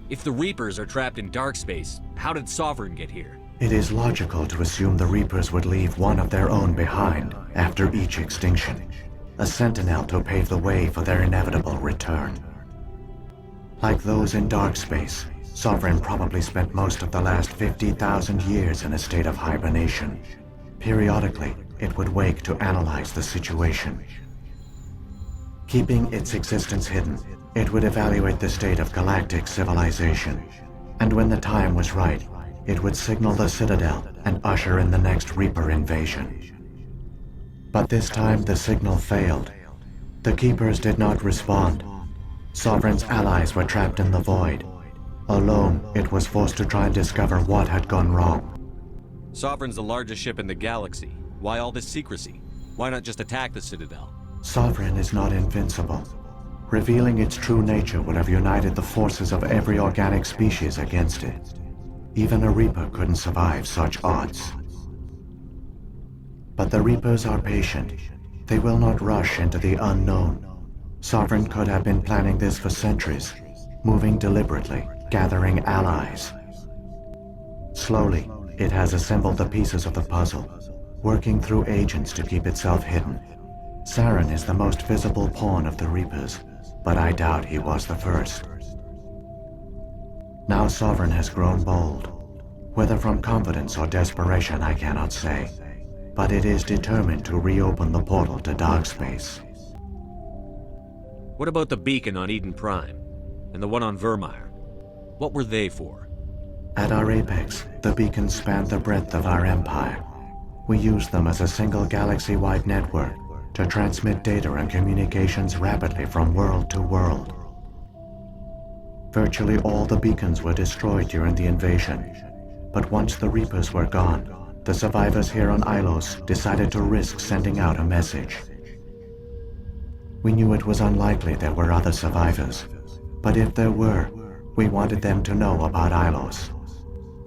If the Reapers are trapped in dark space, how did Sovereign get here? It is logical to assume the Reapers would leave one of their own behind after each extinction. A sentinel to pave the way for their inevitable return. Like those in dark space, Sovereign probably spent most of the last 50,000 years in a state of hibernation. Periodically, it would wake to analyze the situation. Keeping its existence hidden, it would evaluate the state of galactic civilization. And when the time was right, it would signal the Citadel and usher in the next Reaper invasion. But this time the signal failed. The Keepers did not respond. Sovereign's allies were trapped in the void. Alone, it was forced to try and discover what had gone wrong. Sovereign's the largest ship in the galaxy. Why all this secrecy? Why not just attack the Citadel? Sovereign is not invincible. Revealing its true nature would have united the forces of every organic species against it. Even a Reaper couldn't survive such odds. But the Reapers are patient. They will not rush into the unknown. Sovereign could have been planning this for centuries, moving deliberately, gathering allies. Slowly, it has assembled the pieces of the puzzle, working through agents to keep itself hidden. Saren is the most visible pawn of the Reapers, but I doubt he was the first. Now Sovereign has grown bold. Whether from confidence or desperation, I cannot say. But it is determined to reopen the portal to dark space. What about the beacon on Eden Prime? And the one on Vermeer? What were they for? At our apex, the beacons spanned the breadth of our empire. We used them as a single galaxy-wide network to transmit data and communications rapidly from world to world. Virtually all the beacons were destroyed during the invasion, but once the Reapers were gone, the survivors here on Ilos decided to risk sending out a message. We knew it was unlikely there were other survivors, but if there were, we wanted them to know about Ilos.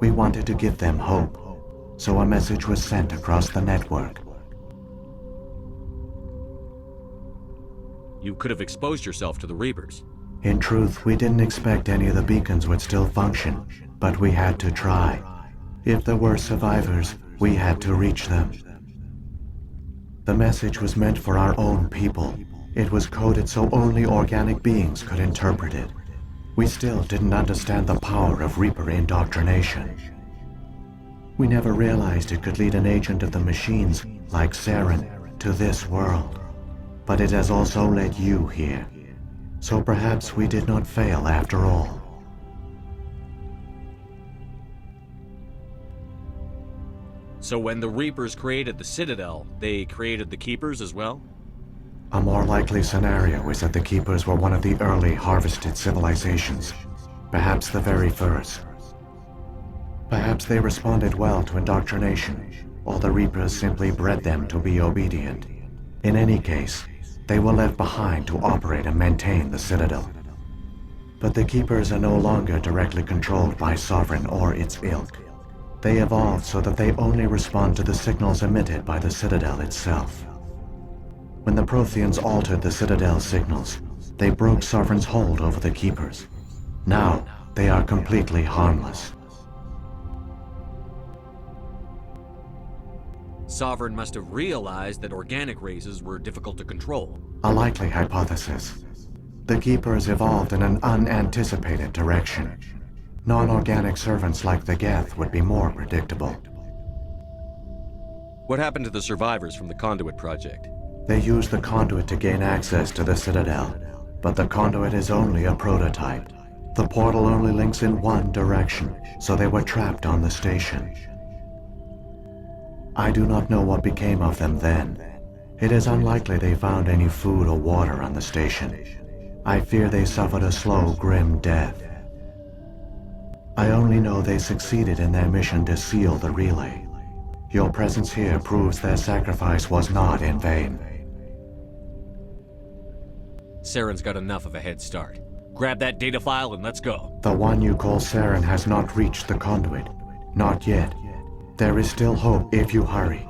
We wanted to give them hope, so a message was sent across the network. You could have exposed yourself to the Reapers. In truth, we didn't expect any of the beacons would still function, but we had to try. If there were survivors, we had to reach them. The message was meant for our own people. It was coded so only organic beings could interpret it. We still didn't understand the power of Reaper indoctrination. We never realized it could lead an agent of the machines, like Saren, to this world. But it has also led you here. So perhaps we did not fail after all. So when the Reapers created the Citadel, they created the Keepers as well? A more likely scenario is that the Keepers were one of the early harvested civilizations, perhaps the very first. Perhaps they responded well to indoctrination, or the Reapers simply bred them to be obedient. In any case, they were left behind to operate and maintain the Citadel. But the Keepers are no longer directly controlled by Sovereign or its ilk. They evolved so that they only respond to the signals emitted by the Citadel itself. When the Protheans altered the Citadel's signals, they broke Sovereign's hold over the Keepers. Now, they are completely harmless. Sovereign must have realized that organic races were difficult to control. A likely hypothesis. The Keepers evolved in an unanticipated direction. Non-organic servants like the Geth would be more predictable. What happened to the survivors from the Conduit project? They used the Conduit to gain access to the Citadel, but the Conduit is only a prototype. The portal only links in one direction, so they were trapped on the station. I do not know what became of them then. It is unlikely they found any food or water on the station. I fear they suffered a slow, grim death. I only know they succeeded in their mission to seal the relay. Your presence here proves their sacrifice was not in vain. Saren's got enough of a head start. Grab that data file and let's go. The one you call Saren has not reached the Conduit. Not yet. There is still hope if you hurry.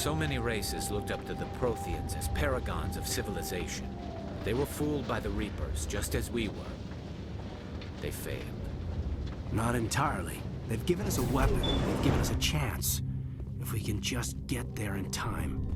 So many races looked up to the Protheans as paragons of civilization. They were fooled by the Reapers, just as we were. They failed. Not entirely. They've given us a weapon. They've given us a chance. If we can just get there in time.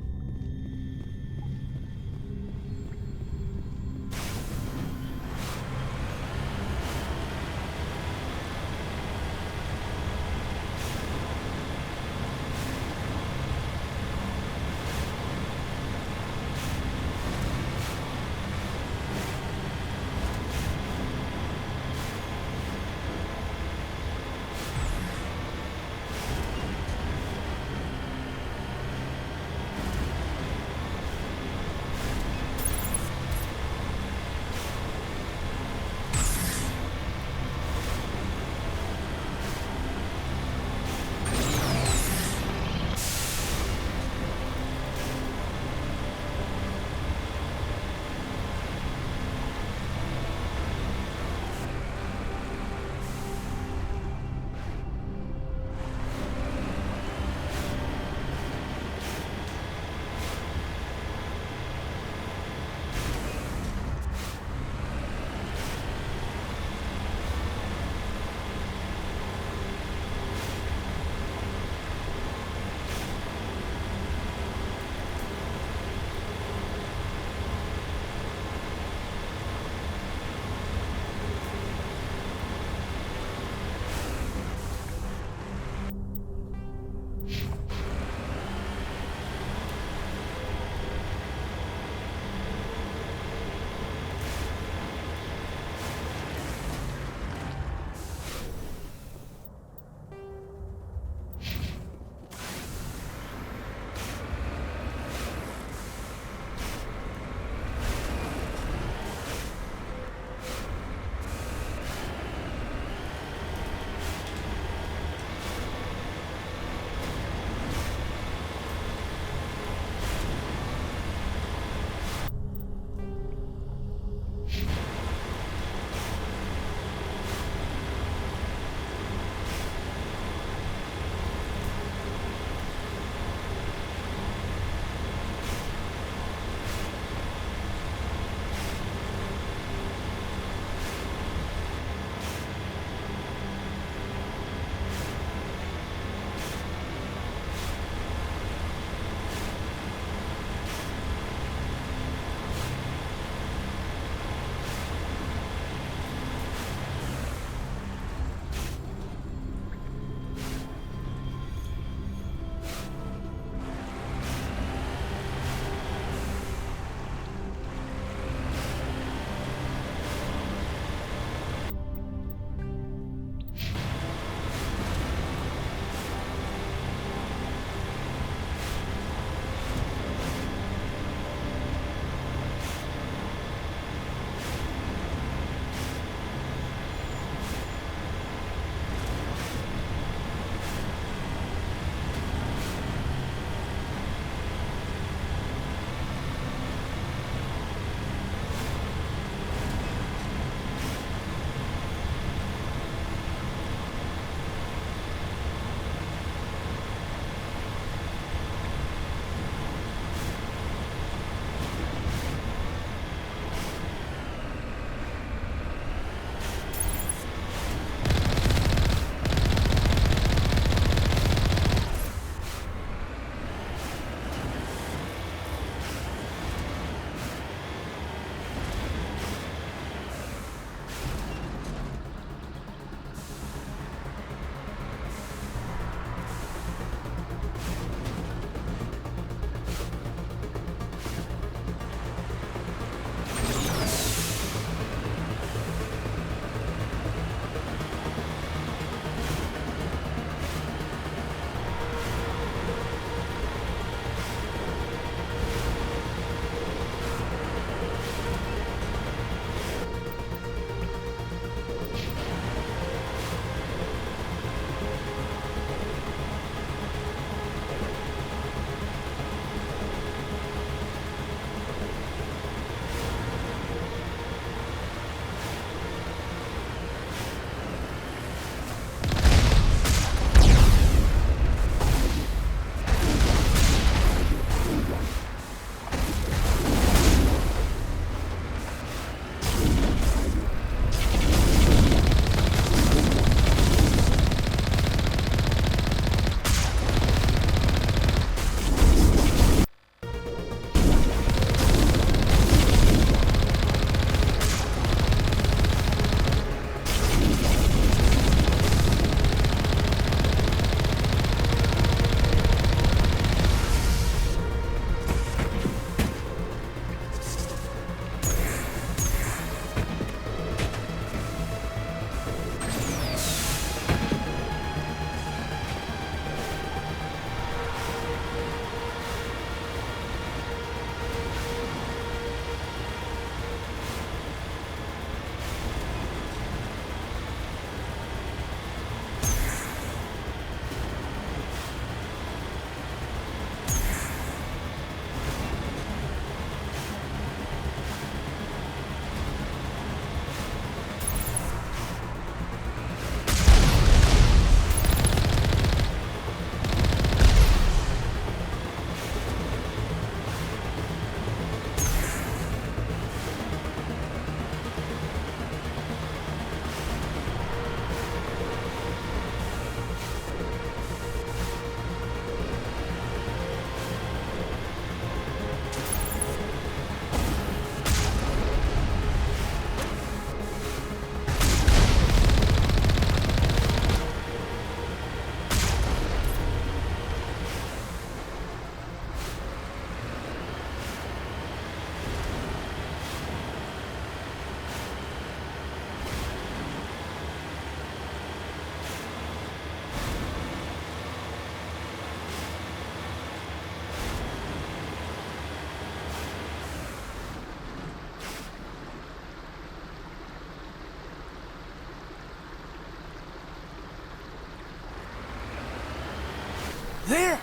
There!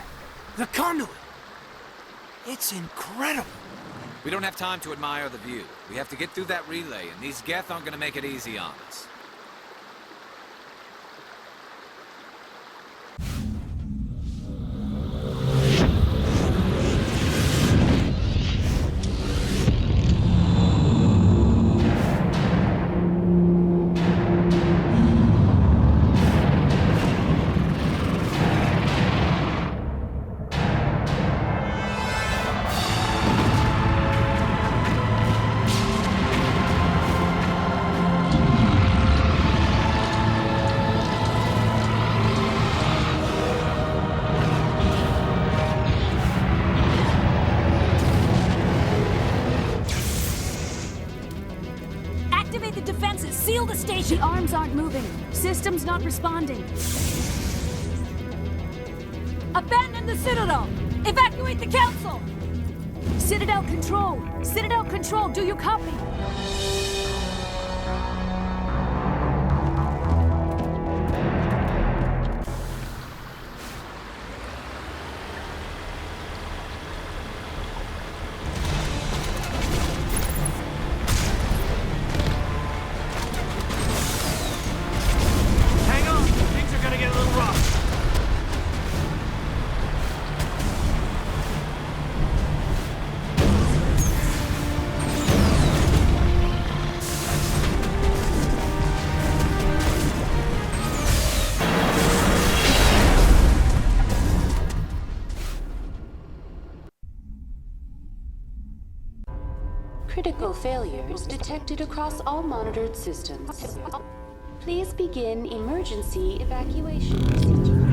The conduit! It's incredible! We don't have time to admire the view. We have to get through that relay, and these Geth aren't gonna make it easy on us. Activate the defenses! Seal the station! The arms aren't moving. Systems not responding. Abandon the Citadel! Evacuate the Council! Citadel Control! Citadel Control, do you copy? Hang on! Things are gonna get a little rough. Critical failures detected across all monitored systems. Please begin emergency evacuation procedure.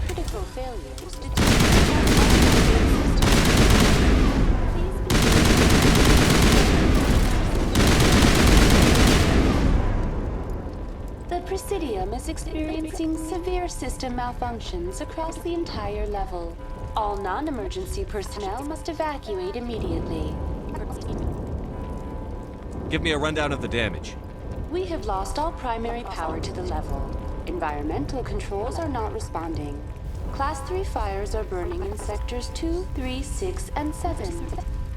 Critical failures detected The Presidium is experiencing severe system malfunctions across the entire level. All non-emergency personnel must evacuate immediately. Give me a rundown of the damage. We have lost all primary power to the level. Environmental controls are not responding. Class 3 fires are burning in sectors 2, 3, 6, and 7.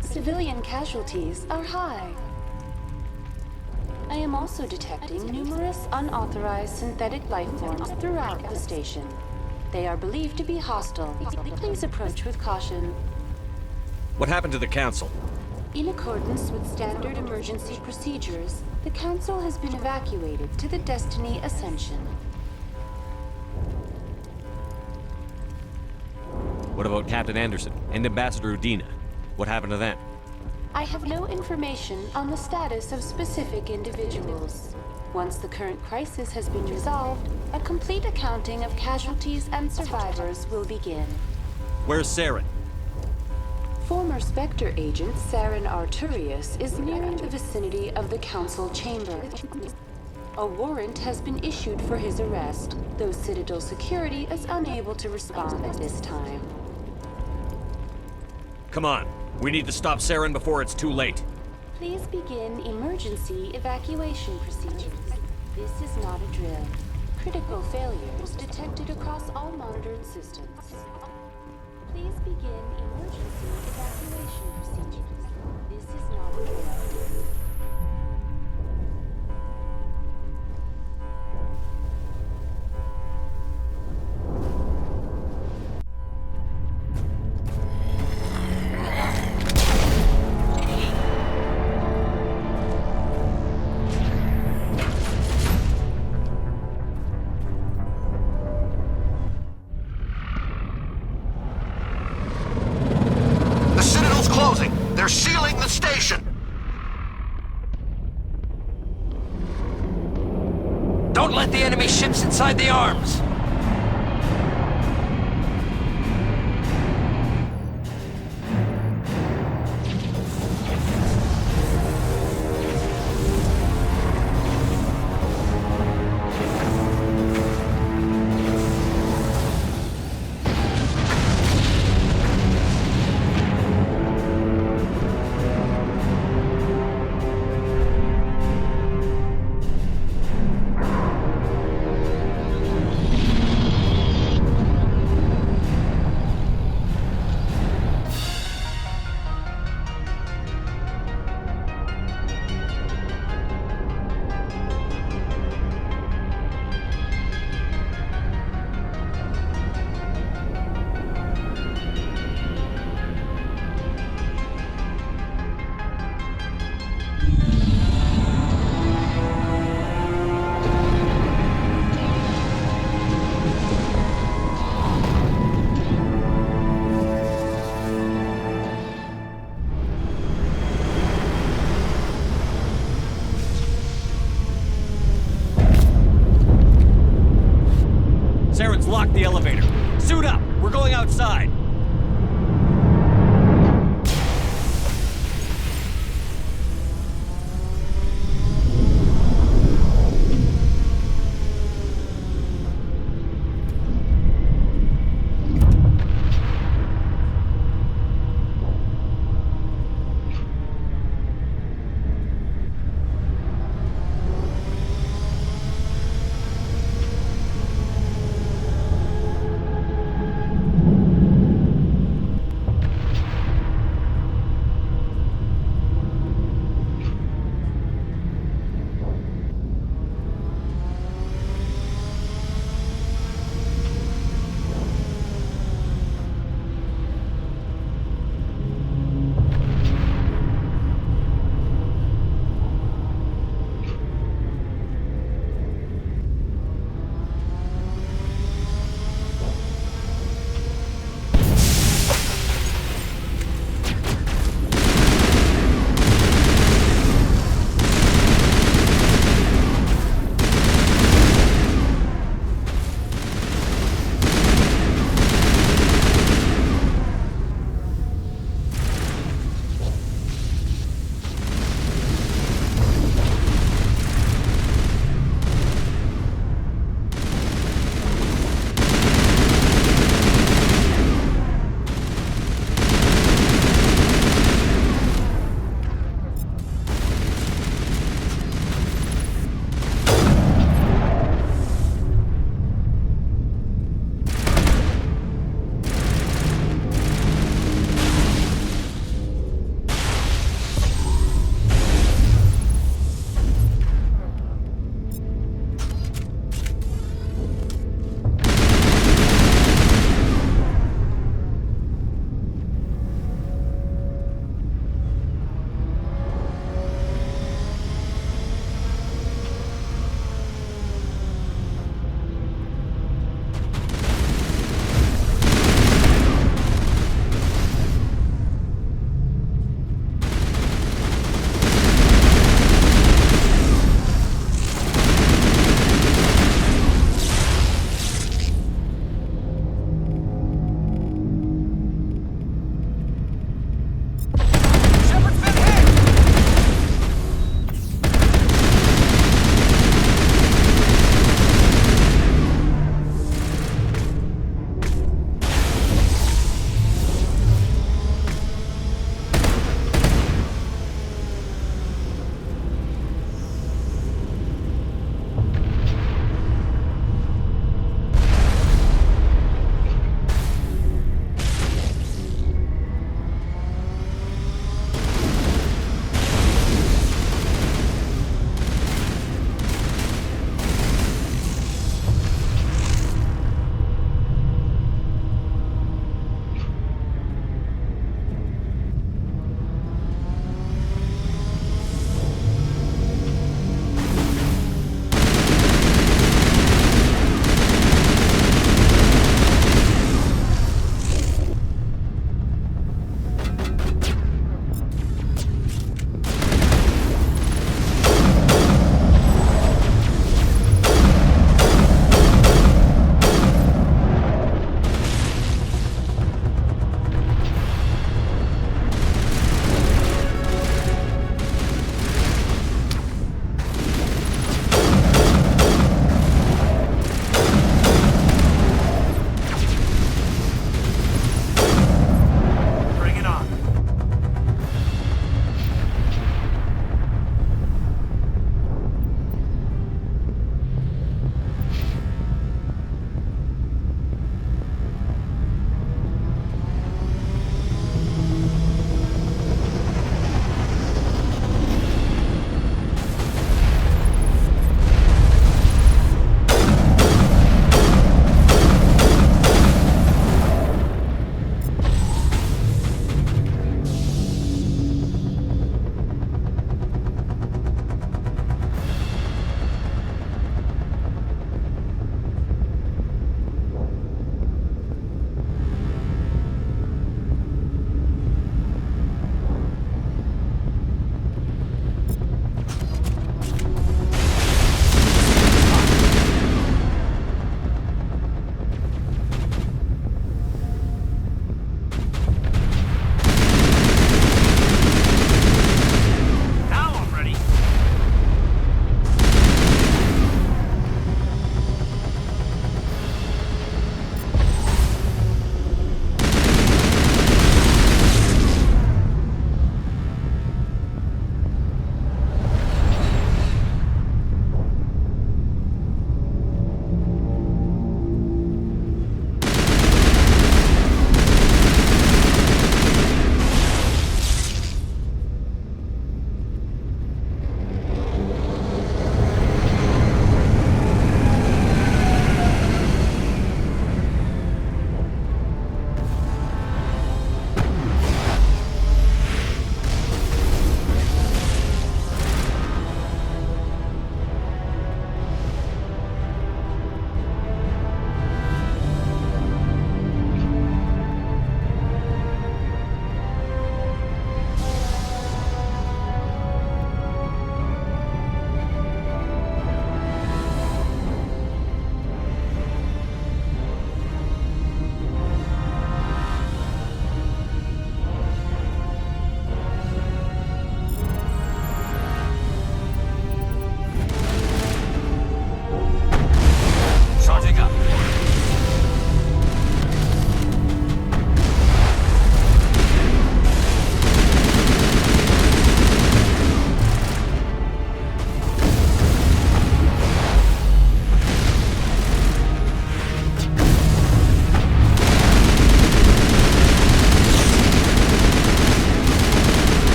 Civilian casualties are high. I am also detecting numerous unauthorized synthetic life forms throughout the station. They are believed to be hostile. Please approach with caution. What happened to the Council? In accordance with standard emergency procedures, the Council has been evacuated to the Destiny Ascension. What about Captain Anderson and Ambassador Udina? What happened to them? I have no information on the status of specific individuals. Once the current crisis has been resolved, a complete accounting of casualties and survivors will begin. Where's Saren? Former Spectre agent Saren Arturius is nearing the vicinity of the Council chamber. A warrant has been issued for his arrest, though Citadel security is unable to respond at this time. Come on. We need to stop Saren before it's too late. Please begin emergency evacuation procedures. This is not a drill. Critical failures detected across all monitored systems. Please begin emergency evacuation procedures. This is not a drill. They're sealing the station! Don't let the enemy ships inside the arms! inside!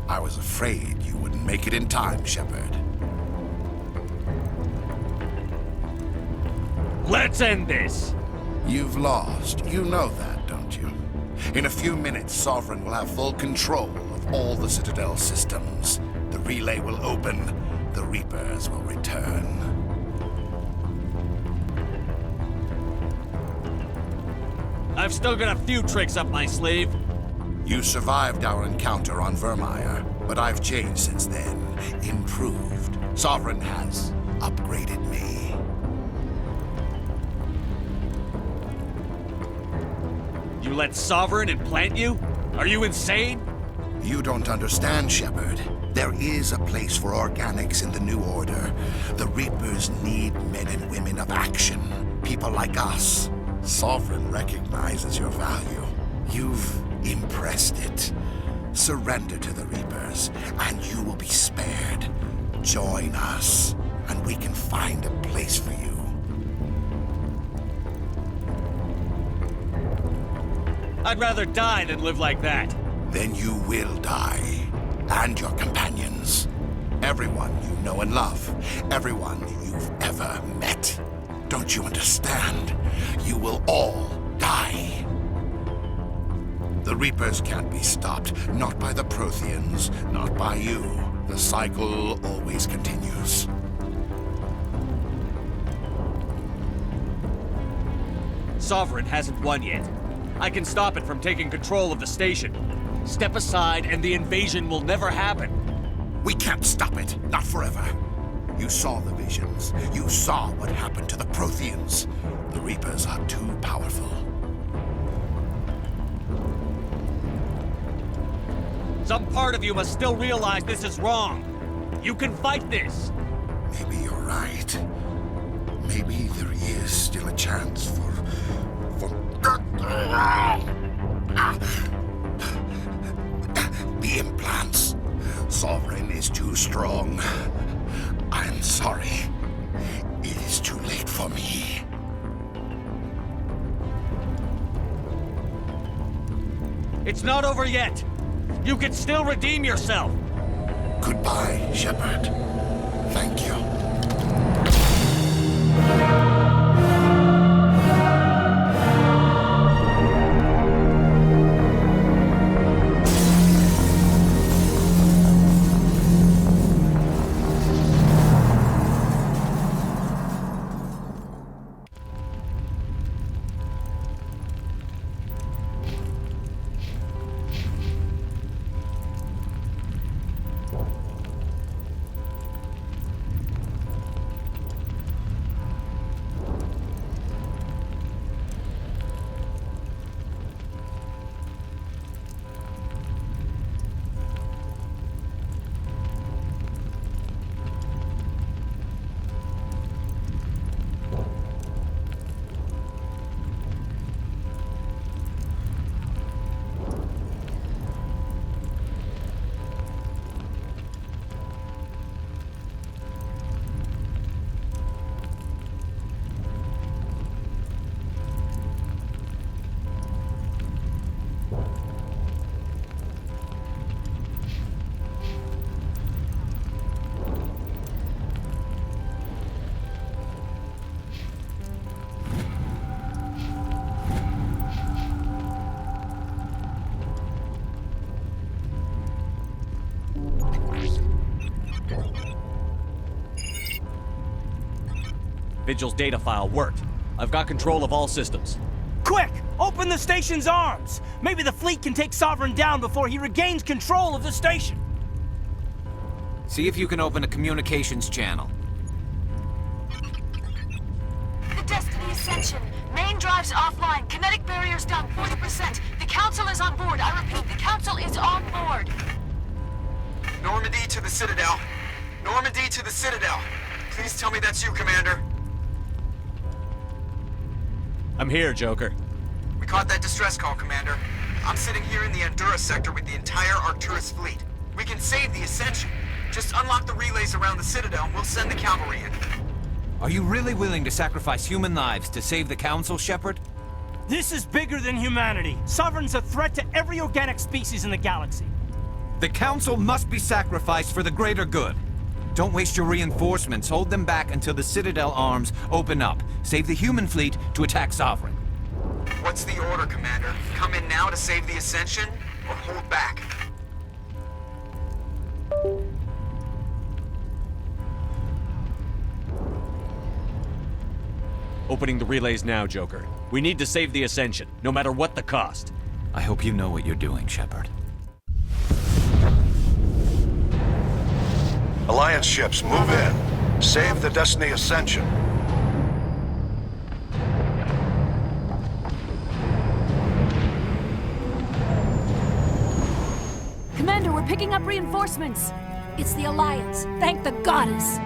I was afraid you wouldn't make it in time, Shepard. Let's end this! You've lost. You know that, don't you? In a few minutes, Sovereign will have full control of all the Citadel systems. The relay will open. The Reapers will return. I've still got a few tricks up my sleeve. You survived our encounter on Vermeer, but I've changed since then. Improved. Sovereign has upgraded me. You let Sovereign implant you? Are you insane? You don't understand, Shepard. There is a place for organics in the New Order. The Reapers need men and women of action. People like us. Sovereign recognizes your value. You've impressed it. Surrender to the Reapers, and you will be spared. Join us, and we can find a place for you. I'd rather die than live like that. Then you will die. And your companions. Everyone you know and love. Everyone you've ever met. Don't you understand? You will all die. The Reapers can't be stopped. Not by the Protheans. Not by you. The cycle always continues. Sovereign hasn't won yet. I can stop it from taking control of the station. Step aside and the invasion will never happen. We can't stop it. Not forever. You saw the visions. You saw what happened to the Protheans. The Reapers are too powerful. Some part of you must still realize this is wrong. You can fight this. Maybe you're right. Maybe there is still a chance for... The implants. Sovereign is too strong. I'm sorry. It is too late for me. It's not over yet. You can still redeem yourself. Goodbye, Shepard. Thank you. Vigil's data file worked. I've got control of all systems. Quick! Open the station's arms! Maybe the fleet can take Sovereign down before he regains control of the station. See if you can open a communications channel. The Destiny Ascension. Main drives offline. Kinetic barriers down 40%. The Council is on board. I repeat, the Council is on board. Normandy to the Citadel. Normandy to the Citadel. Please tell me that's you, Commander. I'm here, Joker. We caught that distress call, Commander. I'm sitting here in the Andurra sector with the entire Arcturus fleet. We can save the Ascension. Just unlock the relays around the Citadel and we'll send the cavalry in. Are you really willing to sacrifice human lives to save the Council, Shepard? This is bigger than humanity. Sovereign's a threat to every organic species in the galaxy. The Council must be sacrificed for the greater good. Don't waste your reinforcements. Hold them back until the Citadel arms open up. Save the human fleet to attack Sovereign. What's the order, Commander? Come in now to save the Ascension, or hold back? Opening the relays now, Joker. We need to save the Ascension, no matter what the cost. I hope you know what you're doing, Shepard. Alliance ships, move in. Save the Destiny Ascension. Commander, we're picking up reinforcements. It's the Alliance. Thank the goddess.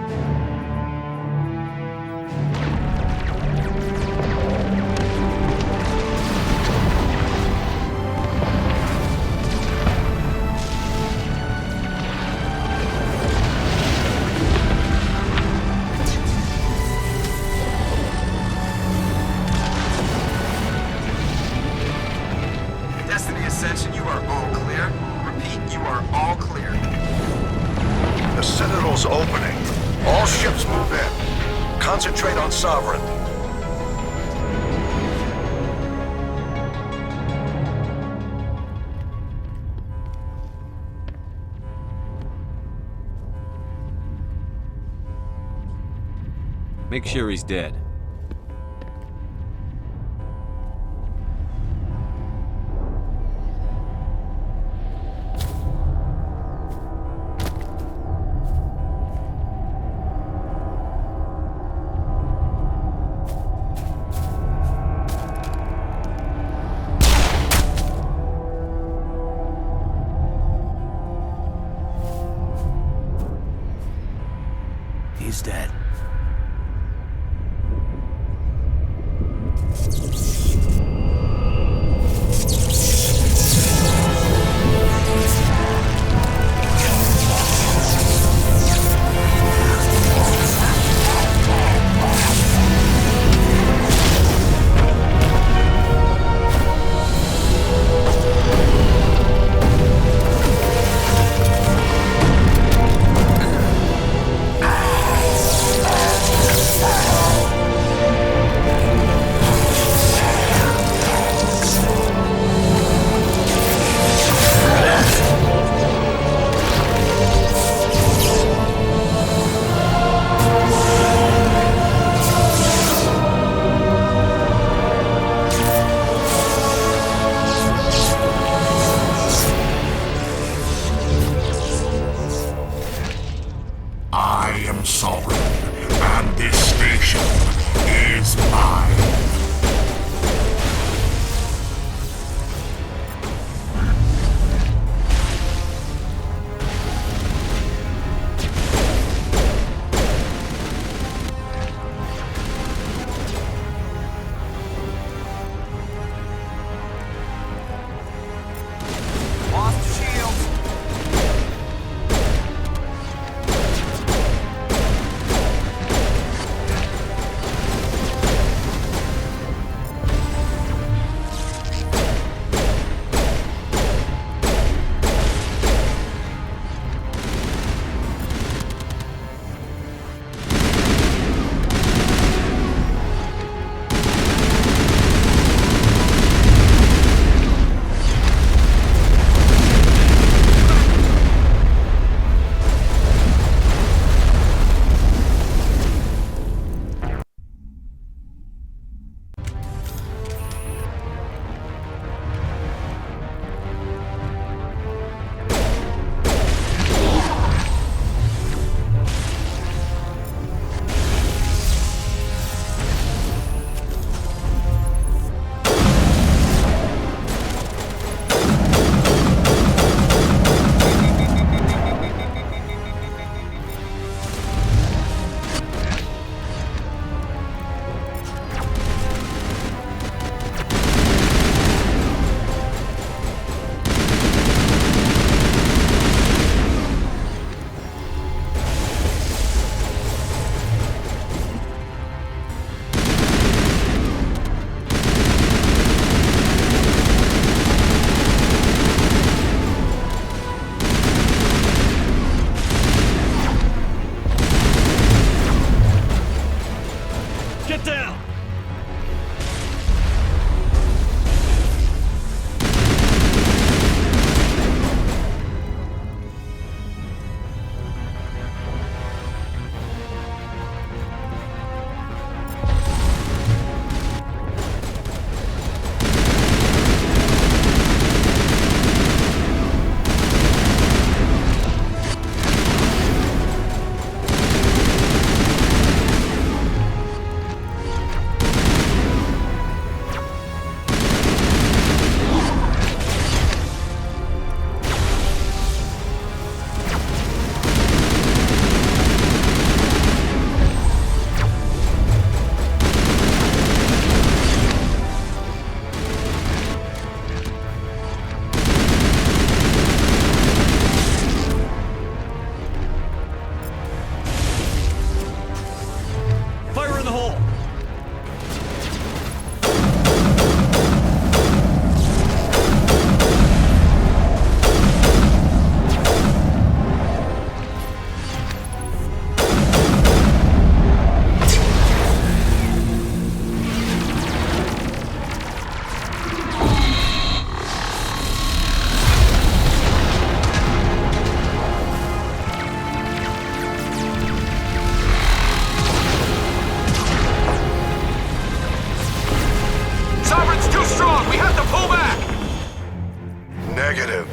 Destiny Ascension, you are all clear. Repeat, you are all clear. The Citadel's opening. All ships move in. Concentrate on Sovereign. Make sure he's dead. He's dead.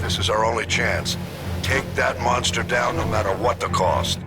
This is our only chance. Take that monster down no matter what the cost.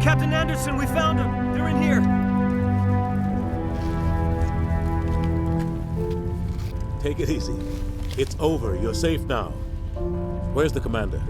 Captain Anderson, we found them. They're in here. Take it easy. It's over. You're safe now. Where's the commander?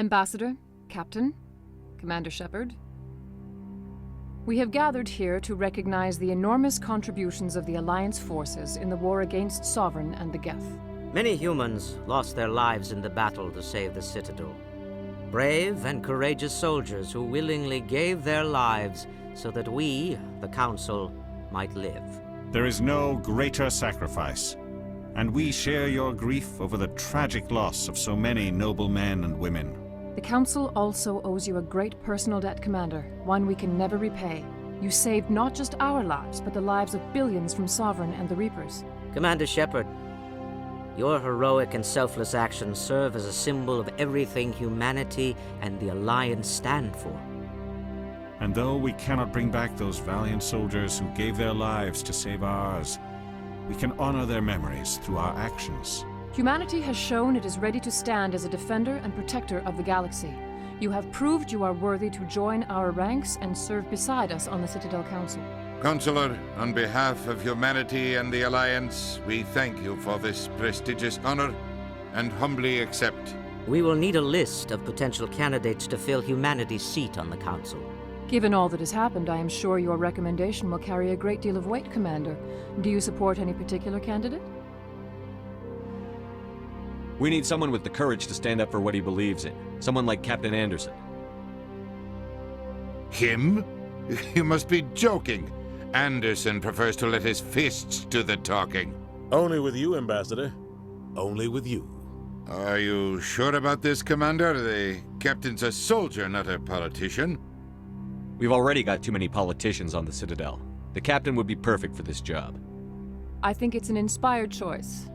Ambassador, Captain, Commander Shepard. We have gathered here to recognize the enormous contributions of the Alliance forces in the war against Sovereign and the Geth. Many humans lost their lives in the battle to save the Citadel. Brave and courageous soldiers who willingly gave their lives so that we, the Council, might live. There is no greater sacrifice, and we share your grief over the tragic loss of so many noble men and women. The Council also owes you a great personal debt, Commander, one we can never repay. You saved not just our lives, but the lives of billions from Sovereign and the Reapers. Commander Shepard, your heroic and selfless actions serve as a symbol of everything humanity and the Alliance stand for. And though we cannot bring back those valiant soldiers who gave their lives to save ours, we can honor their memories through our actions. Humanity has shown it is ready to stand as a defender and protector of the galaxy. You have proved you are worthy to join our ranks and serve beside us on the Citadel Council. Counselor, on behalf of humanity and the Alliance, we thank you for this prestigious honor and humbly accept. We will need a list of potential candidates to fill humanity's seat on the Council. Given all that has happened, I am sure your recommendation will carry a great deal of weight, Commander. Do you support any particular candidate? We need someone with the courage to stand up for what he believes in. Someone like Captain Anderson. Him? You must be joking. Anderson prefers to let his fists do the talking. Only with you, Ambassador. Only with you. Are you sure about this, Commander? The captain's a soldier, not a politician. We've already got too many politicians on the Citadel. The captain would be perfect for this job. I think it's an inspired choice.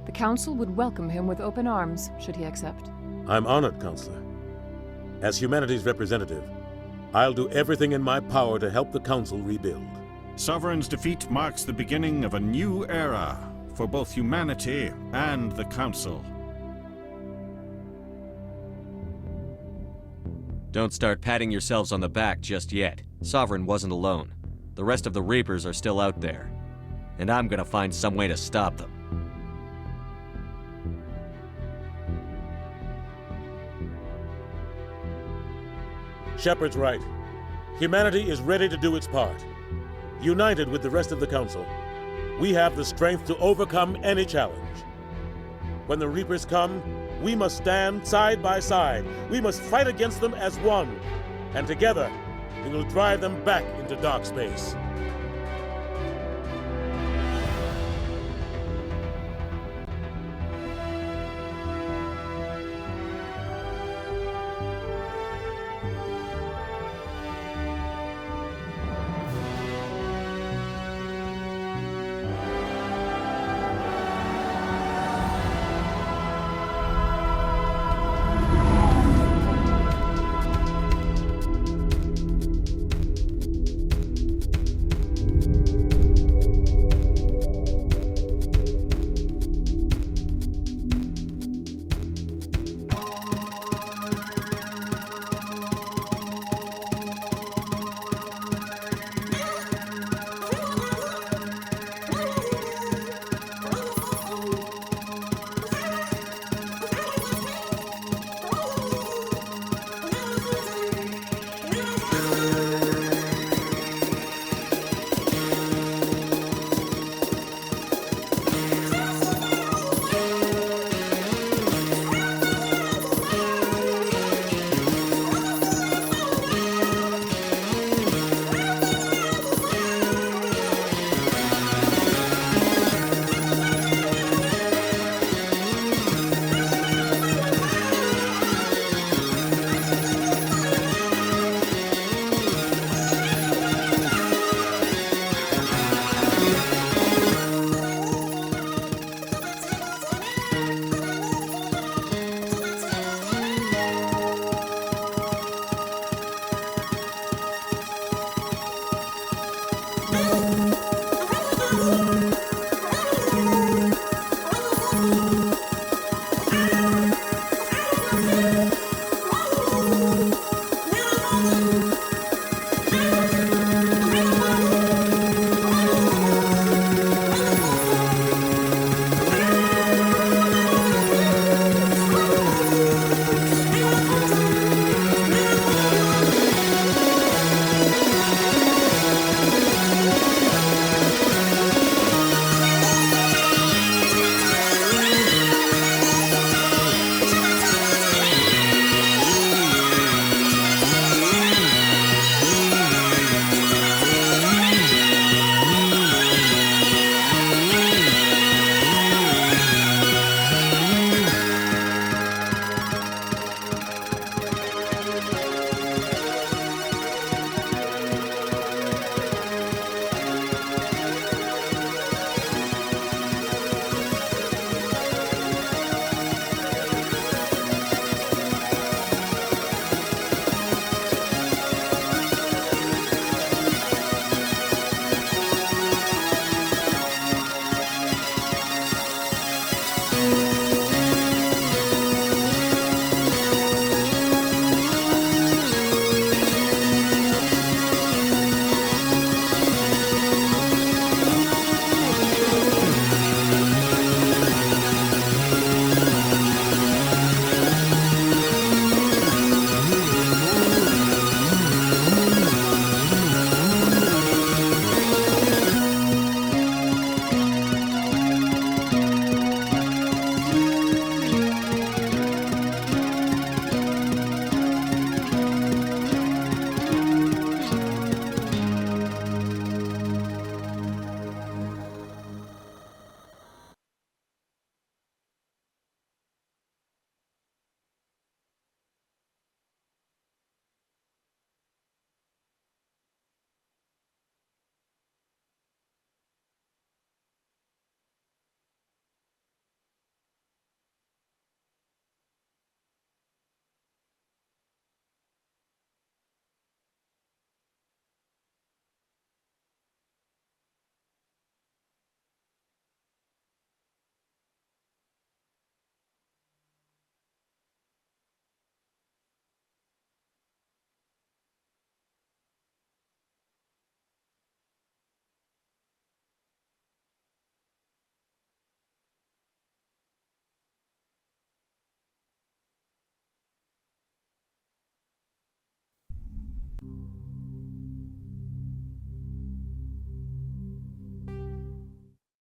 The Council would welcome him with open arms, should he accept. I'm honored, Counselor. As humanity's representative, I'll do everything in my power to help the Council rebuild. Sovereign's defeat marks the beginning of a new era for both humanity and the Council. Don't start patting yourselves on the back just yet. Sovereign wasn't alone. The rest of the Reapers are still out there. And I'm gonna find some way to stop them. Shepard's right. Humanity is ready to do its part. United with the rest of the Council, we have the strength to overcome any challenge. When the Reapers come, we must stand side by side. We must fight against them as one. And together, we will drive them back into dark space.